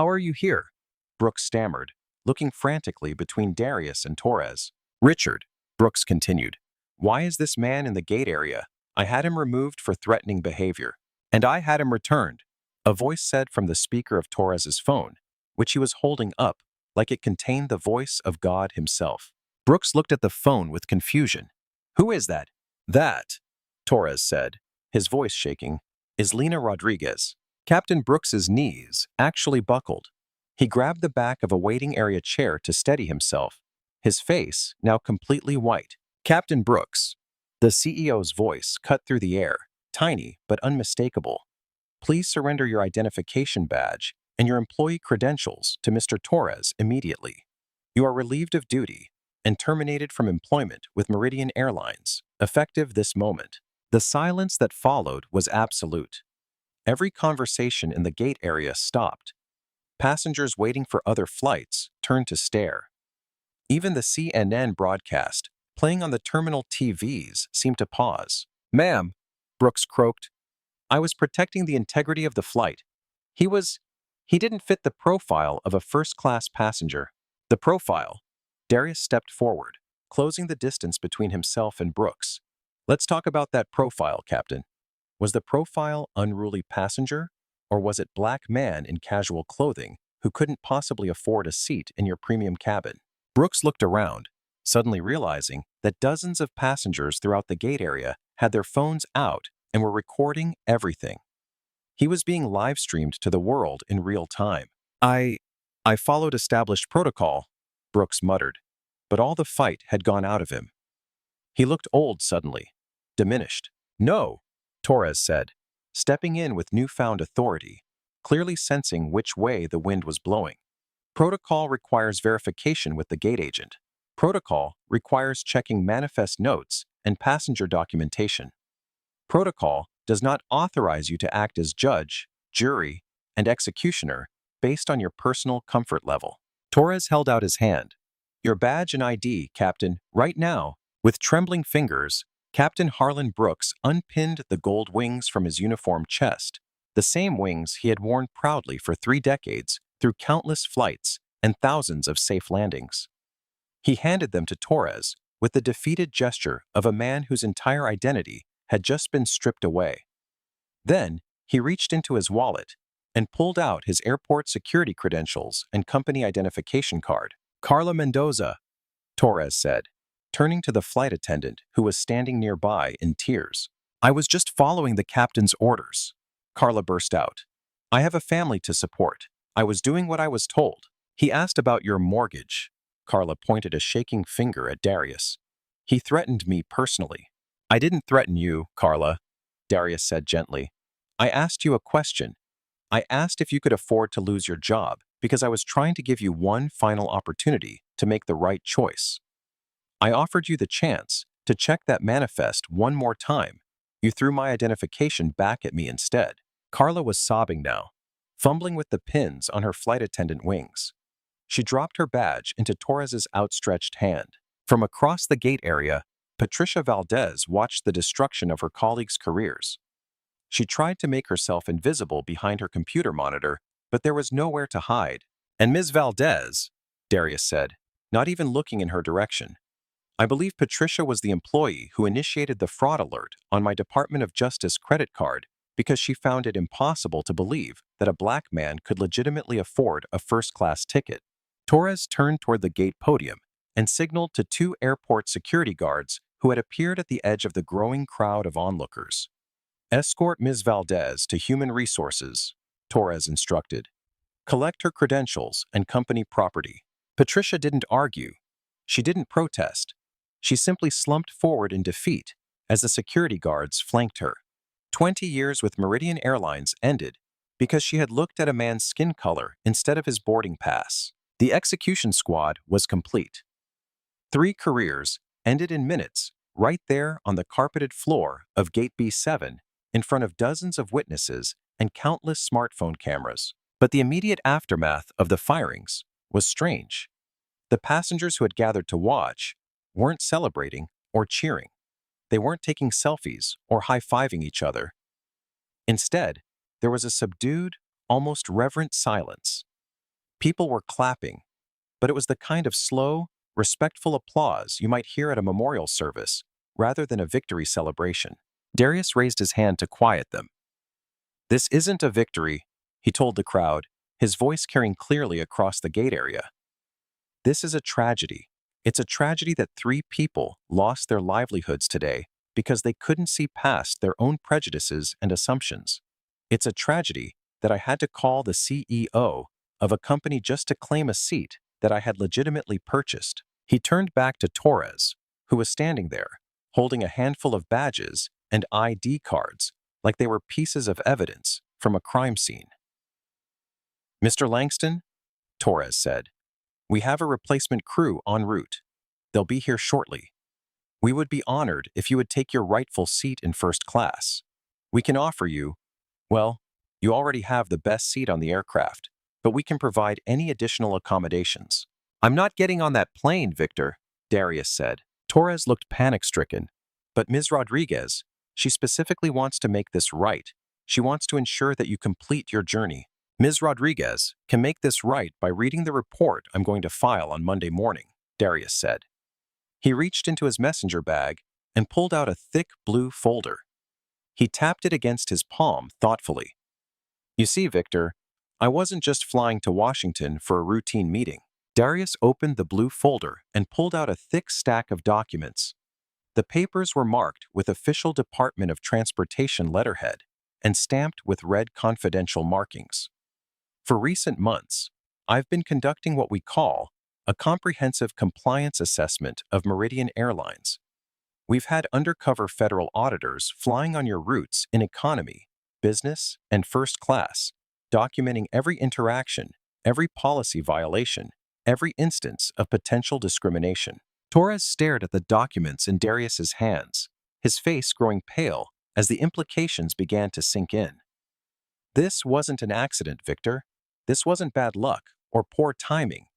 are you here?" Brooks stammered, looking frantically between Darius and Torres. "Richard," Brooks continued, "why is this man in the gate area? I had him removed for threatening behavior. And I had him returned," a voice said from the speaker of Torres's phone, which he was holding up like it contained the voice of God himself. Brooks looked at the phone with confusion. "Who is that?" "That," Torres said, his voice shaking, "is Lena Rodriguez." Captain Brooks's knees actually buckled. He grabbed the back of a waiting area chair to steady himself, his face now completely white. "Captain Brooks," the CEO's voice cut through the air, tiny but unmistakable. "Please surrender your identification badge and your employee credentials to Mr. Torres immediately. You are relieved of duty and terminated from employment with Meridian Airlines, effective this moment." The silence that followed was absolute. Every conversation in the gate area stopped. Passengers waiting for other flights turned to stare. Even the CNN broadcast, playing on the terminal TVs, seemed to pause. "Ma'am," Brooks croaked, "I was protecting the integrity of the flight. He didn't fit the profile of a first-class passenger." "The profile?" Darius stepped forward, closing the distance between himself and Brooks. "Let's talk about that profile, Captain. Was the profile unruly passenger, or was it black man in casual clothing who couldn't possibly afford a seat in your premium cabin?" Brooks looked around, suddenly realizing that dozens of passengers throughout the gate area had their phones out and were recording everything. He was being live-streamed to the world in real time. I followed established protocol," Brooks muttered, but all the fight had gone out of him. He looked old suddenly, diminished. "No," Torres said, stepping in with newfound authority, clearly sensing which way the wind was blowing. "Protocol requires verification with the gate agent. Protocol requires checking manifest notes and passenger documentation. Protocol does not authorize you to act as judge, jury, and executioner based on your personal comfort level." Torres held out his hand. "Your badge and ID, Captain, right now." With trembling fingers, Captain Harlan Brooks unpinned the gold wings from his uniform chest, the same wings he had worn proudly for 3 decades through countless flights and thousands of safe landings. He handed them to Torres with the defeated gesture of a man whose entire identity had just been stripped away. Then, he reached into his wallet and pulled out his airport security credentials and company identification card. "Carla Mendoza," Torres said, turning to the flight attendant who was standing nearby in tears. "I was just following the captain's orders," Carla burst out. "I have a family to support. I was doing what I was told." "He asked about your mortgage." Carla pointed a shaking finger at Darius. "He threatened me personally." "I didn't threaten you, Carla," Darius said gently. "I asked you a question. I asked if you could afford to lose your job because I was trying to give you one final opportunity to make the right choice. I offered you the chance to check that manifest one more time. You threw my identification back at me instead." Carla was sobbing now, fumbling with the pins on her flight attendant wings. She dropped her badge into Torres's outstretched hand. From across the gate area, Patricia Valdez watched the destruction of her colleagues' careers. She tried to make herself invisible behind her computer monitor, but there was nowhere to hide. "And Ms. Valdez," Darius said, not even looking in her direction, "I believe Patricia was the employee who initiated the fraud alert on my Department of Justice credit card because she found it impossible to believe that a black man could legitimately afford a first-class ticket." Torres turned toward the gate podium and signaled to 2 airport security guards who had appeared at the edge of the growing crowd of onlookers. "Escort Ms. Valdez to Human Resources," Torres instructed. "Collect her credentials and company property." Patricia didn't argue. She didn't protest. She simply slumped forward in defeat as the security guards flanked her. 20 years with Meridian Airlines ended because she had looked at a man's skin color instead of his boarding pass. The execution squad was complete. 3 careers ended in minutes, right there on the carpeted floor of Gate B7, in front of dozens of witnesses and countless smartphone cameras. But the immediate aftermath of the firings was strange. The passengers who had gathered to watch weren't celebrating or cheering. They weren't taking selfies or high-fiving each other. Instead, there was a subdued, almost reverent silence. People were clapping, but it was the kind of slow, respectful applause you might hear at a memorial service, rather than a victory celebration. Darius raised his hand to quiet them. "This isn't a victory," he told the crowd, his voice carrying clearly across the gate area. "This is a tragedy. It's a tragedy that 3 people lost their livelihoods today because they couldn't see past their own prejudices and assumptions. It's a tragedy that I had to call the CEO of a company just to claim a seat that I had legitimately purchased." He turned back to Torres, who was standing there, holding a handful of badges and ID cards like they were pieces of evidence from a crime scene. "Mr. Langston," Torres said, "we have a replacement crew en route. They'll be here shortly. We would be honored if you would take your rightful seat in first class. We can offer you, well, you already have the best seat on the aircraft, but we can provide any additional accommodations." "I'm not getting on that plane, Victor," Darius said. Torres looked panic-stricken. "But Ms. Rodriguez, she specifically wants to make this right. She wants to ensure that you complete your journey. Ms. Rodriguez can make this right by reading the report I'm going to file on Monday morning," Darius said. He reached into his messenger bag and pulled out a thick blue folder. He tapped it against his palm thoughtfully. "You see, Victor, I wasn't just flying to Washington for a routine meeting." Darius opened the blue folder and pulled out a thick stack of documents. The papers were marked with official Department of Transportation letterhead and stamped with red confidential markings. "For recent months, I've been conducting what we call a comprehensive compliance assessment of Meridian Airlines. We've had undercover federal auditors flying on your routes in economy, business, and first class, documenting every interaction, every policy violation, every instance of potential discrimination." Torres stared at the documents in Darius's hands, his face growing pale as the implications began to sink in. "This wasn't an accident, Victor. This wasn't bad luck or poor timing.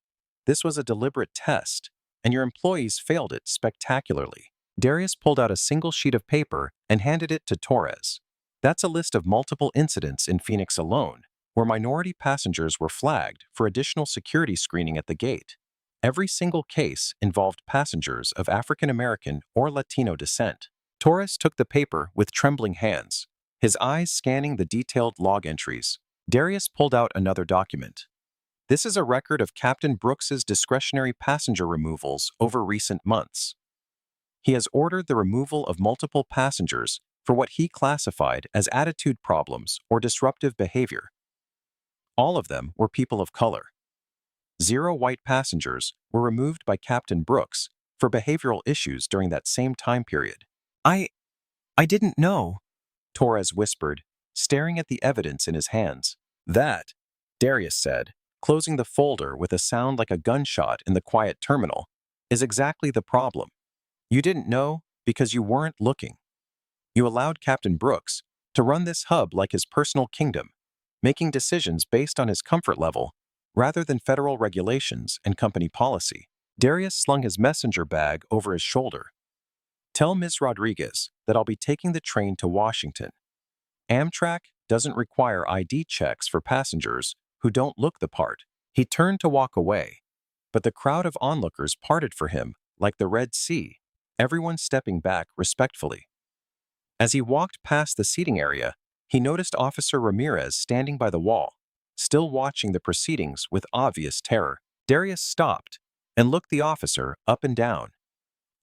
This was a deliberate test, and your employees failed it spectacularly." Darius pulled out a single sheet of paper and handed it to Torres. "That's a list of multiple incidents in Phoenix alone, where minority passengers were flagged for additional security screening at the gate. Every single case involved passengers of African American or Latino descent." Torres took the paper with trembling hands, his eyes scanning the detailed log entries. Darius pulled out another document. "This is a record of Captain Brooks's discretionary passenger removals over recent months. He has ordered the removal of multiple passengers for what he classified as attitude problems or disruptive behavior. All of them were people of color. 0 white passengers were removed by Captain Brooks for behavioral issues during that same time period." I didn't know," Torres whispered, staring at the evidence in his hands. "That," Darius said, closing the folder with a sound like a gunshot in the quiet terminal, "is exactly the problem. You didn't know because you weren't looking. You allowed Captain Brooks to run this hub like his personal kingdom, making decisions based on his comfort level rather than federal regulations and company policy." Darius slung his messenger bag over his shoulder. "Tell Ms. Rodriguez that I'll be taking the train to Washington. Amtrak doesn't require ID checks for passengers who don't look the part." He turned to walk away, but the crowd of onlookers parted for him like the Red Sea, everyone stepping back respectfully. As he walked past the seating area, he noticed Officer Ramirez standing by the wall, still watching the proceedings with obvious terror. Darius stopped and looked the officer up and down.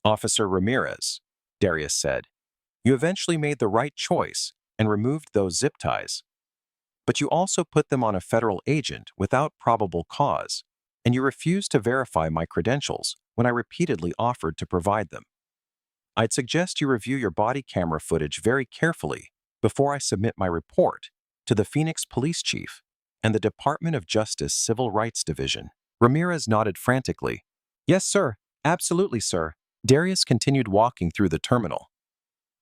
"Officer Ramirez," Darius said, "you eventually made the right choice and removed those zip ties. But you also put them on a federal agent without probable cause, and you refused to verify my credentials when I repeatedly offered to provide them. I'd suggest you review your body camera footage very carefully before I submit my report to the Phoenix Police Chief and the Department of Justice Civil Rights Division." Ramirez nodded frantically. Yes, sir. Absolutely, sir. Darius continued walking through the terminal.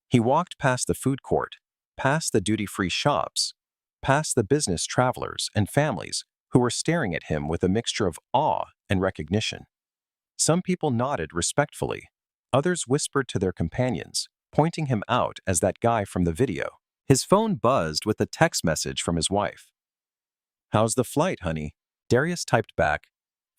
He walked past the food court, past the duty-free shops, past the business travelers and families who were staring at him with a mixture of awe and recognition. Some people nodded respectfully. Others whispered to their companions, pointing him out as that guy from the video. His phone buzzed with a text message from his wife. How's the flight, honey? Darius typed back,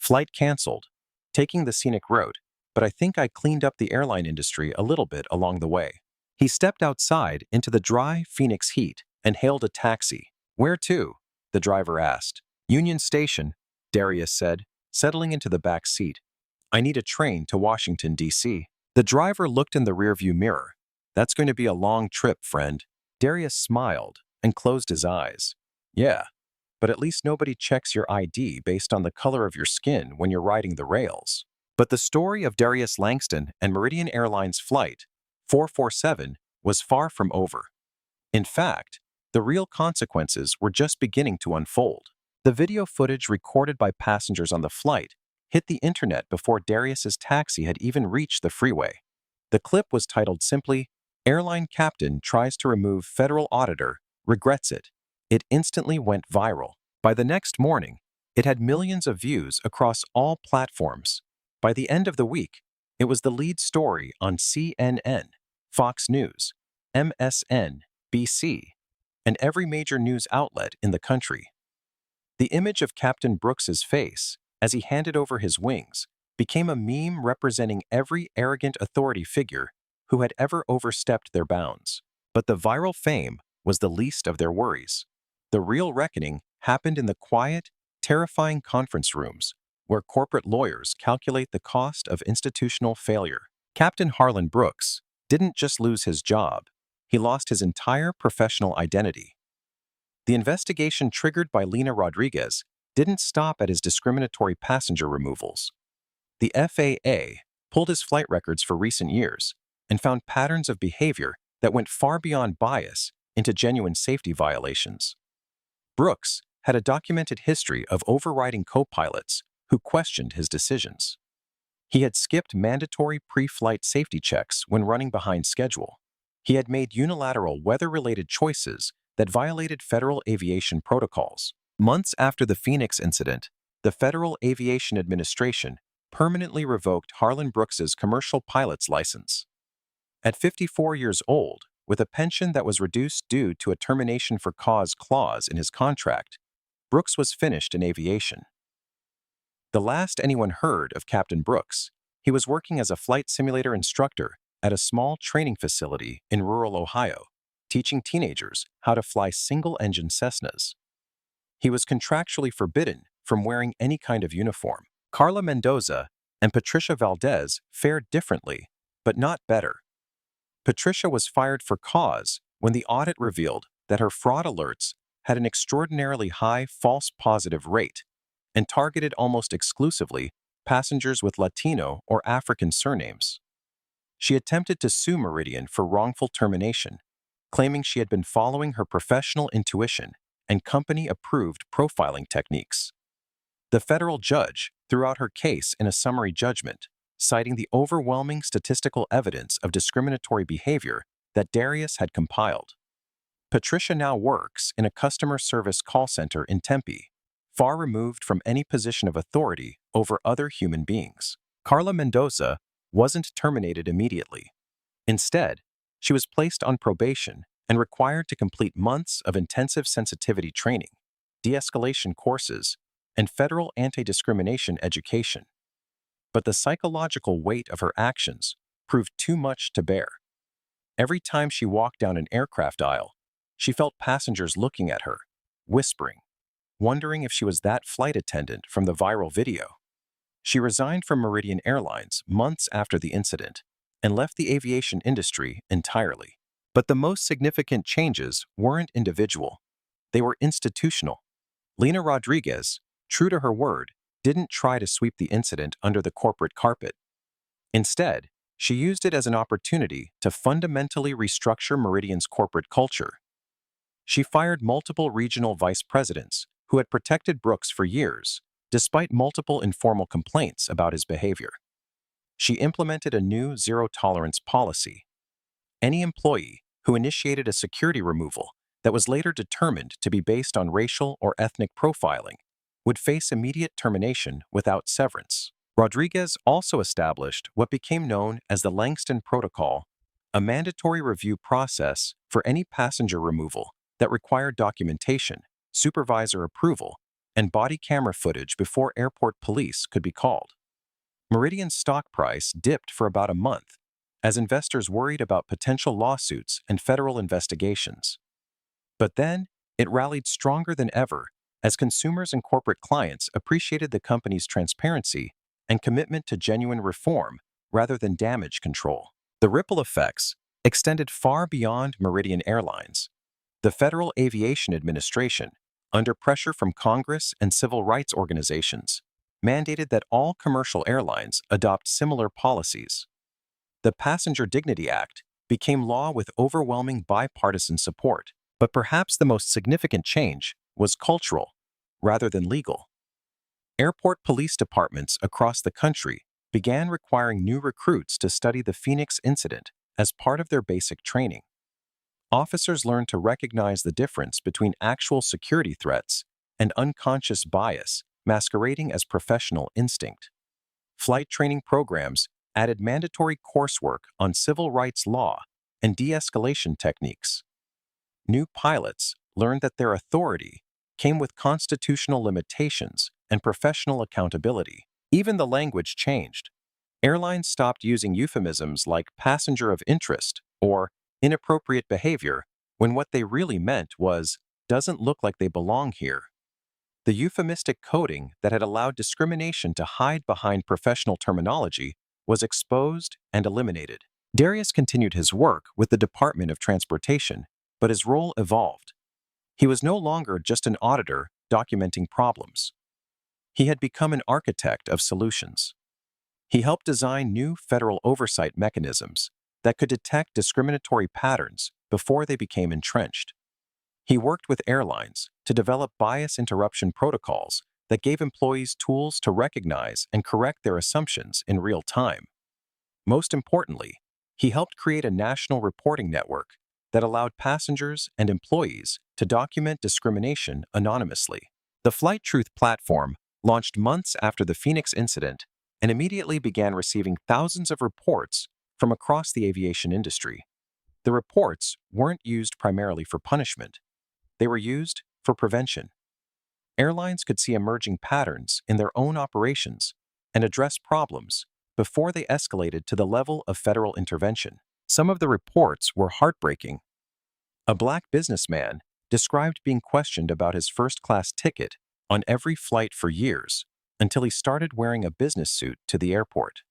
Flight canceled. Taking the scenic route, but I think I cleaned up the airline industry a little bit along the way. He stepped outside into the dry Phoenix heat and hailed a taxi. Where to? The driver asked. Union Station, Darius said, settling into the back seat. I need a train to Washington, D.C. The driver looked in the rearview mirror. That's going to be a long trip, friend. Darius smiled and closed his eyes. Yeah, but at least nobody checks your ID based on the color of your skin when you're riding the rails. But the story of Darius Langston and Meridian Airlines Flight 447 was far from over. In fact, the real consequences were just beginning to unfold. The video footage recorded by passengers on the flight hit the internet before Darius's taxi had even reached the freeway. The clip was titled simply, Airline Captain Tries to Remove Federal Auditor, Regrets It. It instantly went viral. By the next morning, it had millions of views across all platforms. By the end of the week, it was the lead story on CNN, Fox News, MSNBC, and every major news outlet in the country. The image of Captain Brooks's face, as he handed over his wings, became a meme representing every arrogant authority figure who had ever overstepped their bounds. But the viral fame was the least of their worries. The real reckoning happened in the quiet, terrifying conference rooms where corporate lawyers calculate the cost of institutional failure. Captain Harlan Brooks didn't just lose his job, he lost his entire professional identity. The investigation triggered by Lina Rodriguez didn't stop at his discriminatory passenger removals. The FAA pulled his flight records for recent years and found patterns of behavior that went far beyond bias into genuine safety violations. Brooks had a documented history of overriding co-pilots who questioned his decisions. He had skipped mandatory pre-flight safety checks when running behind schedule. He had made unilateral weather-related choices that violated federal aviation protocols. Months after the Phoenix incident, the Federal Aviation Administration permanently revoked Harlan Brooks's commercial pilot's license. At 54 years old, with a pension that was reduced due to a termination for cause clause in his contract, Brooks was finished in aviation. The last anyone heard of Captain Brooks, he was working as a flight simulator instructor at a small training facility in rural Ohio, teaching teenagers how to fly single-engine Cessnas. He was contractually forbidden from wearing any kind of uniform. Carla Mendoza and Patricia Valdez fared differently, but not better. Patricia was fired for cause when the audit revealed that her fraud alerts had an extraordinarily high false positive rate and targeted almost exclusively passengers with Latino or African surnames. She attempted to sue Meridian for wrongful termination, claiming she had been following her professional intuition and company-approved profiling techniques. The federal judge threw out her case in a summary judgment, citing the overwhelming statistical evidence of discriminatory behavior that Darius had compiled. Patricia now works in a customer service call center in Tempe, far removed from any position of authority over other human beings. Carla Mendoza wasn't terminated immediately. Instead, she was placed on probation and required to complete months of intensive sensitivity training, de-escalation courses, and federal anti-discrimination education. But the psychological weight of her actions proved too much to bear. Every time she walked down an aircraft aisle, she felt passengers looking at her, whispering, wondering if she was that flight attendant from the viral video. She resigned from Meridian Airlines months after the incident and left the aviation industry entirely. But the most significant changes weren't individual. They were institutional. Lina Rodriguez, true to her word, didn't try to sweep the incident under the corporate carpet. Instead, she used it as an opportunity to fundamentally restructure Meridian's corporate culture. She fired multiple regional vice presidents who had protected Brooks for years, despite multiple informal complaints about his behavior. She implemented a new zero-tolerance policy. Any employee who initiated a security removal that was later determined to be based on racial or ethnic profiling would face immediate termination without severance. Rodriguez also established what became known as the Langston Protocol, a mandatory review process for any passenger removal that required documentation, supervisor approval, and body camera footage before airport police could be called. Meridian's stock price dipped for about a month as investors worried about potential lawsuits and federal investigations. But then, it rallied stronger than ever as consumers and corporate clients appreciated the company's transparency and commitment to genuine reform rather than damage control. The ripple effects extended far beyond Meridian Airlines. The Federal Aviation Administration, under pressure from Congress and civil rights organizations, mandated that all commercial airlines adopt similar policies. The Passenger Dignity Act became law with overwhelming bipartisan support, but perhaps the most significant change was cultural rather than legal. Airport police departments across the country began requiring new recruits to study the Phoenix incident as part of their basic training. Officers learned to recognize the difference between actual security threats and unconscious bias masquerading as professional instinct. Flight training programs added mandatory coursework on civil rights law and de-escalation techniques. New pilots learned that their authority came with constitutional limitations and professional accountability. Even the language changed. Airlines stopped using euphemisms like passenger of interest or inappropriate behavior when what they really meant was doesn't look like they belong here. The euphemistic coding that had allowed discrimination to hide behind professional terminology was exposed and eliminated. Darius continued his work with the Department of Transportation, but his role evolved. He was no longer just an auditor documenting problems. He had become an architect of solutions. He helped design new federal oversight mechanisms that could detect discriminatory patterns before they became entrenched. He worked with airlines to develop bias interruption protocols that gave employees tools to recognize and correct their assumptions in real time. Most importantly, he helped create a national reporting network that allowed passengers and employees to document discrimination anonymously. The Flight Truth platform launched months after the Phoenix incident and immediately began receiving thousands of reports from across the aviation industry. The reports weren't used primarily for punishment. They were used for prevention. Airlines could see emerging patterns in their own operations and address problems before they escalated to the level of federal intervention. Some of the reports were heartbreaking. A black businessman described being questioned about his first-class ticket on every flight for years until he started wearing a business suit to the airport.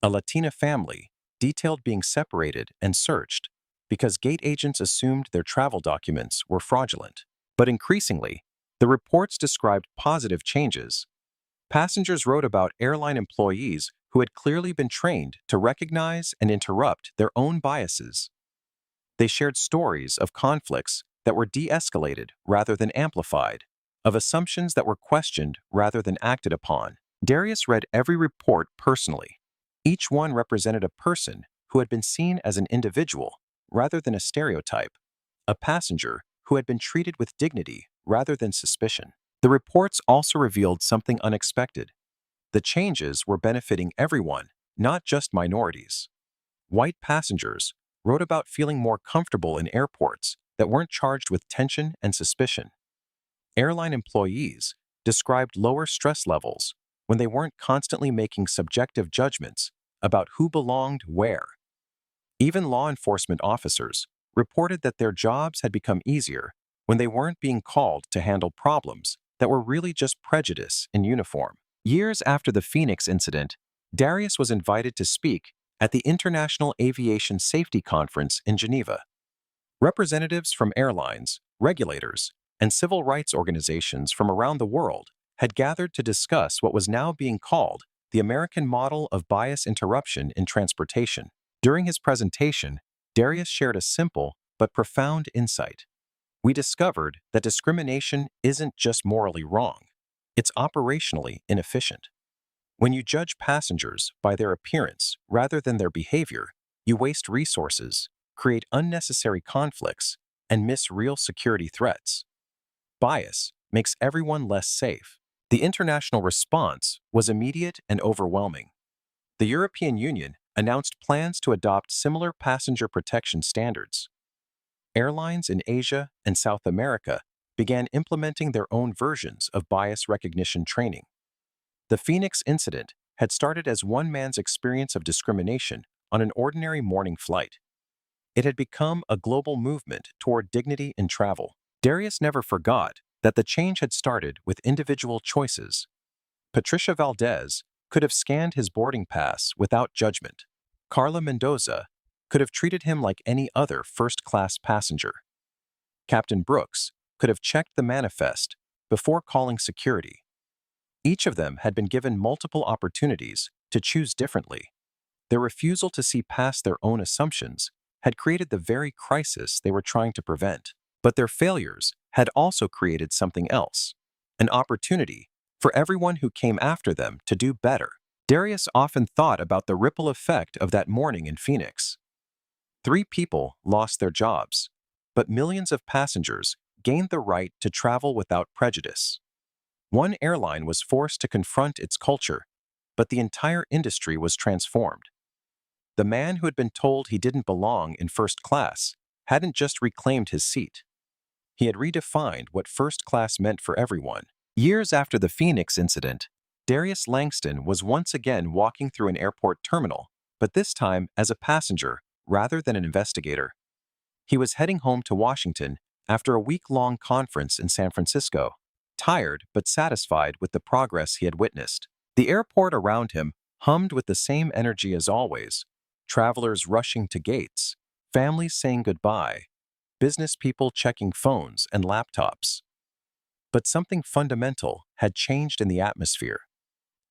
A Latina family detailed being separated and searched because gate agents assumed their travel documents were fraudulent. But increasingly, the reports described positive changes. Passengers wrote about airline employees who had clearly been trained to recognize and interrupt their own biases. They shared stories of conflicts that were de-escalated rather than amplified, of assumptions that were questioned rather than acted upon. Darius read every report personally. Each one represented a person who had been seen as an individual rather than a stereotype, a passenger who had been treated with dignity rather than suspicion. The reports also revealed something unexpected. The changes were benefiting everyone, not just minorities. White passengers wrote about feeling more comfortable in airports that weren't charged with tension and suspicion. Airline employees described lower stress levels when they weren't constantly making subjective judgments about who belonged where. Even law enforcement officers reported that their jobs had become easier when they weren't being called to handle problems that were really just prejudice in uniform. Years after the Phoenix incident, Darius was invited to speak at the International Aviation Safety Conference in Geneva. Representatives from airlines, regulators, and civil rights organizations from around the world had gathered to discuss what was now being called the American model of bias interruption in transportation. During his presentation, Darius shared a simple but profound insight. We discovered that discrimination isn't just morally wrong. It's operationally inefficient. When you judge passengers by their appearance rather than their behavior, you waste resources, create unnecessary conflicts, and miss real security threats. Bias makes everyone less safe. The international response was immediate and overwhelming. The European Union announced plans to adopt similar passenger protection standards. Airlines in Asia and South America began implementing their own versions of bias recognition training. The Phoenix incident had started as one man's experience of discrimination on an ordinary morning flight. It had become a global movement toward dignity in travel. Darius never forgot that the change had started with individual choices. Patricia Valdez could have scanned his boarding pass without judgment. Carla Mendoza could have treated him like any other first-class passenger. Captain Brooks could have checked the manifest before calling security. Each of them had been given multiple opportunities to choose differently. Their refusal to see past their own assumptions had created the very crisis they were trying to prevent. But their failures had also created something else, an opportunity for everyone who came after them to do better. Darius often thought about the ripple effect of that morning in Phoenix. 3 people lost their jobs, but millions of passengers gained the right to travel without prejudice. One airline was forced to confront its culture, but the entire industry was transformed. The man who had been told he didn't belong in first class hadn't just reclaimed his seat. He had redefined what first class meant for everyone. Years after the Phoenix incident, Darius Langston was once again walking through an airport terminal, but this time as a passenger rather than an investigator. He was heading home to Washington after a week-long conference in San Francisco, tired but satisfied with the progress he had witnessed. The airport around him hummed with the same energy as always, travelers rushing to gates, families saying goodbye, business people checking phones and laptops. But something fundamental had changed in the atmosphere.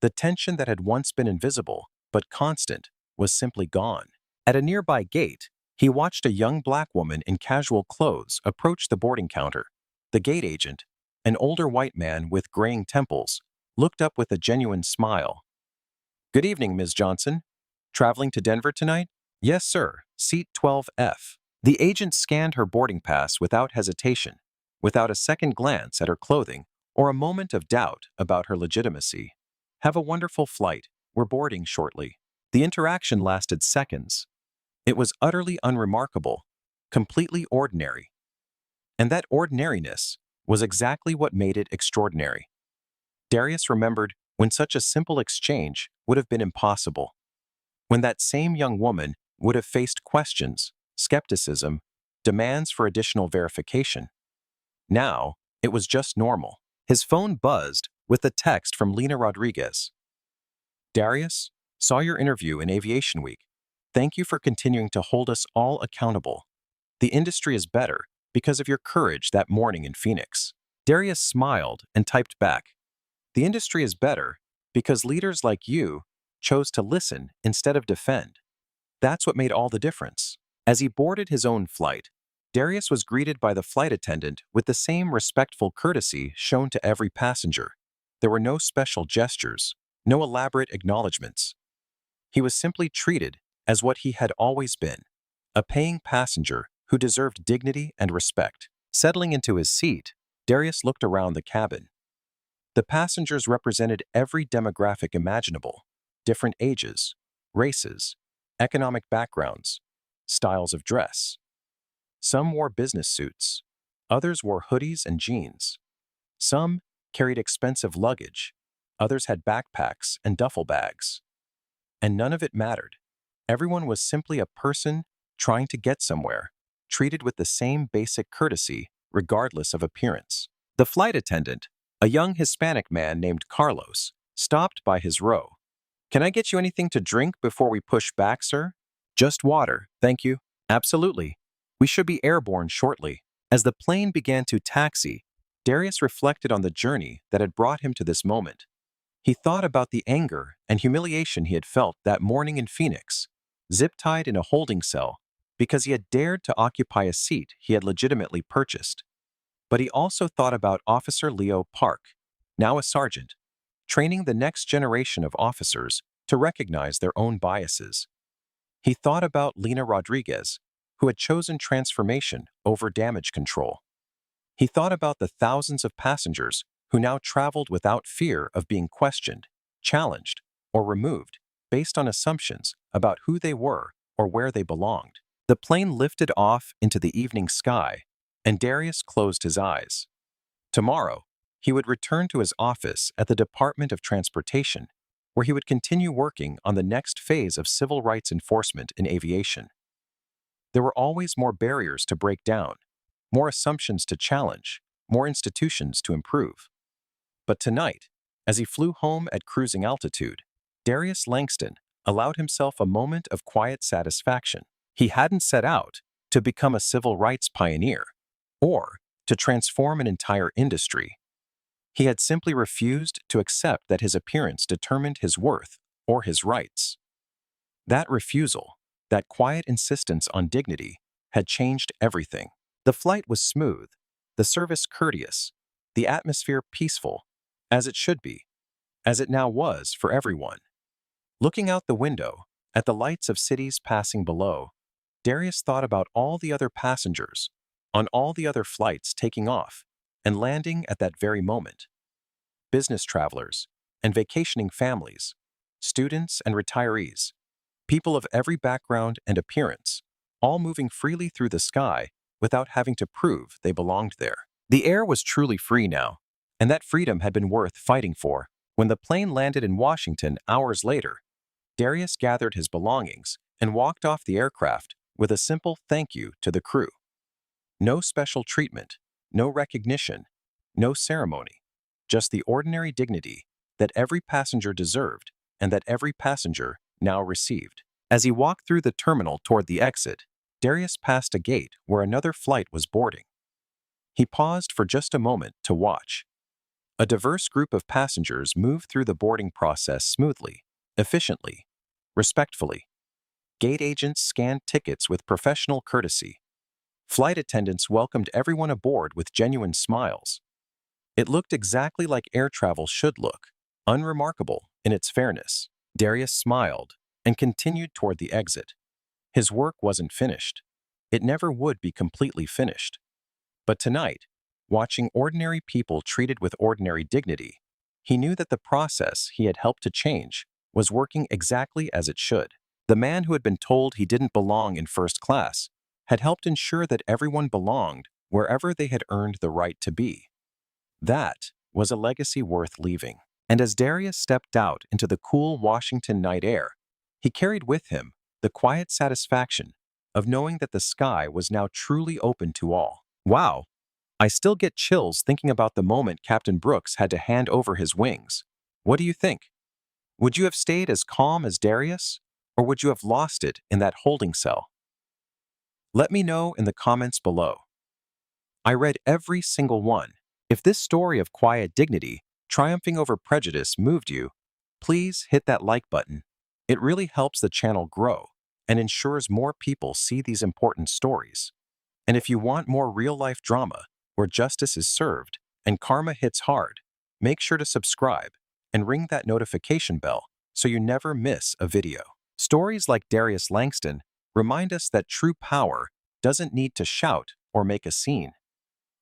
The tension that had once been invisible but constant was simply gone. At a nearby gate, he watched a young black woman in casual clothes approach the boarding counter. The gate agent, an older white man with graying temples, looked up with a genuine smile. "Good evening, Ms. Johnson. Traveling to Denver tonight?" "Yes, sir. Seat 12F. The agent scanned her boarding pass without hesitation, without a second glance at her clothing or a moment of doubt about her legitimacy. "Have a wonderful flight. We're boarding shortly." The interaction lasted seconds. It was utterly unremarkable, completely ordinary. And that ordinariness was exactly what made it extraordinary. Darius remembered when such a simple exchange would have been impossible. When that same young woman would have faced questions, skepticism, demands for additional verification. Now, it was just normal. His phone buzzed with a text from Lena Rodriguez. "Darius, saw your interview in Aviation Week. Thank you for continuing to hold us all accountable. The industry is better because of your courage that morning in Phoenix." Darius smiled and typed back, "The industry is better because leaders like you chose to listen instead of defend. That's what made all the difference." As he boarded his own flight, Darius was greeted by the flight attendant with the same respectful courtesy shown to every passenger. There were no special gestures, no elaborate acknowledgments. He was simply treated as what he had always been, a paying passenger who deserved dignity and respect. Settling into his seat, Darius looked around the cabin. The passengers represented every demographic imaginable, different ages, races, economic backgrounds, styles of dress. Some wore business suits, others wore hoodies and jeans. Some carried expensive luggage, others had backpacks and duffel bags. And none of it mattered. Everyone was simply a person trying to get somewhere, treated with the same basic courtesy regardless of appearance. The flight attendant, a young Hispanic man named Carlos, stopped by his row. "Can I get you anything to drink before we push back, sir?" "Just water, thank you." "Absolutely. We should be airborne shortly." As the plane began to taxi, Darius reflected on the journey that had brought him to this moment. He thought about the anger and humiliation he had felt that morning in Phoenix, zip-tied in a holding cell because he had dared to occupy a seat he had legitimately purchased. But he also thought about Officer Leo Park, now a sergeant, training the next generation of officers to recognize their own biases. He thought about Lena Rodriguez, who had chosen transformation over damage control. He thought about the thousands of passengers who now traveled without fear of being questioned, challenged, or removed based on assumptions about who they were or where they belonged. The plane lifted off into the evening sky, and Darius closed his eyes. Tomorrow, he would return to his office at the Department of Transportation, where he would continue working on the next phase of civil rights enforcement in aviation. There were always more barriers to break down, more assumptions to challenge, more institutions to improve. But tonight, as he flew home at cruising altitude, Darius Langston allowed himself a moment of quiet satisfaction. He hadn't set out to become a civil rights pioneer or to transform an entire industry. He had simply refused to accept that his appearance determined his worth or his rights. That refusal, that quiet insistence on dignity, had changed everything. The flight was smooth, the service courteous, the atmosphere peaceful, as it should be, as it now was for everyone. Looking out the window, at the lights of cities passing below, Darius thought about all the other passengers, on all the other flights taking off and landing at that very moment. Business travelers and vacationing families, students and retirees, people of every background and appearance, all moving freely through the sky without having to prove they belonged there. The air was truly free now, and that freedom had been worth fighting for. When the plane landed in Washington hours later, Darius gathered his belongings and walked off the aircraft with a simple thank you to the crew. No special treatment, no recognition, no ceremony, just the ordinary dignity that every passenger deserved and that every passenger now received. As he walked through the terminal toward the exit, Darius passed a gate where another flight was boarding. He paused for just a moment to watch. A diverse group of passengers moved through the boarding process smoothly, efficiently, respectfully. Gate agents scanned tickets with professional courtesy. Flight attendants welcomed everyone aboard with genuine smiles. It looked exactly like air travel should look, unremarkable in its fairness. Darius smiled and continued toward the exit. His work wasn't finished. It never would be completely finished. But tonight, watching ordinary people treated with ordinary dignity, he knew that the process he had helped to change was working exactly as it should. The man who had been told he didn't belong in first class had helped ensure that everyone belonged wherever they had earned the right to be. That was a legacy worth leaving. And as Darius stepped out into the cool Washington night air, he carried with him the quiet satisfaction of knowing that the sky was now truly open to all. Wow, I still get chills thinking about the moment Captain Brooks had to hand over his wings. What do you think? Would you have stayed as calm as Darius, or would you have lost it in that holding cell? Let me know in the comments below. I read every single one. If this story of quiet dignity, triumphing over prejudice moved you, please hit that like button. It really helps the channel grow and ensures more people see these important stories. And if you want more real-life drama where justice is served and karma hits hard, make sure to subscribe and ring that notification bell so you never miss a video. Stories like Darius Langston remind us that true power doesn't need to shout or make a scene.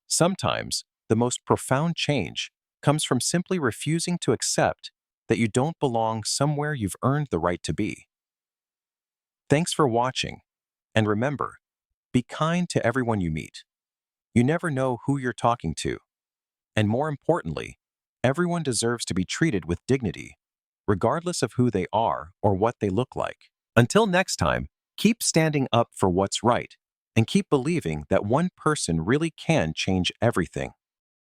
Sometimes, the most profound change comes from simply refusing to accept that you don't belong somewhere you've earned the right to be. Thanks for watching, and remember, be kind to everyone you meet. You never know who you're talking to. And more importantly, everyone deserves to be treated with dignity, regardless of who they are or what they look like. Until next time, keep standing up for what's right, and keep believing that one person really can change everything.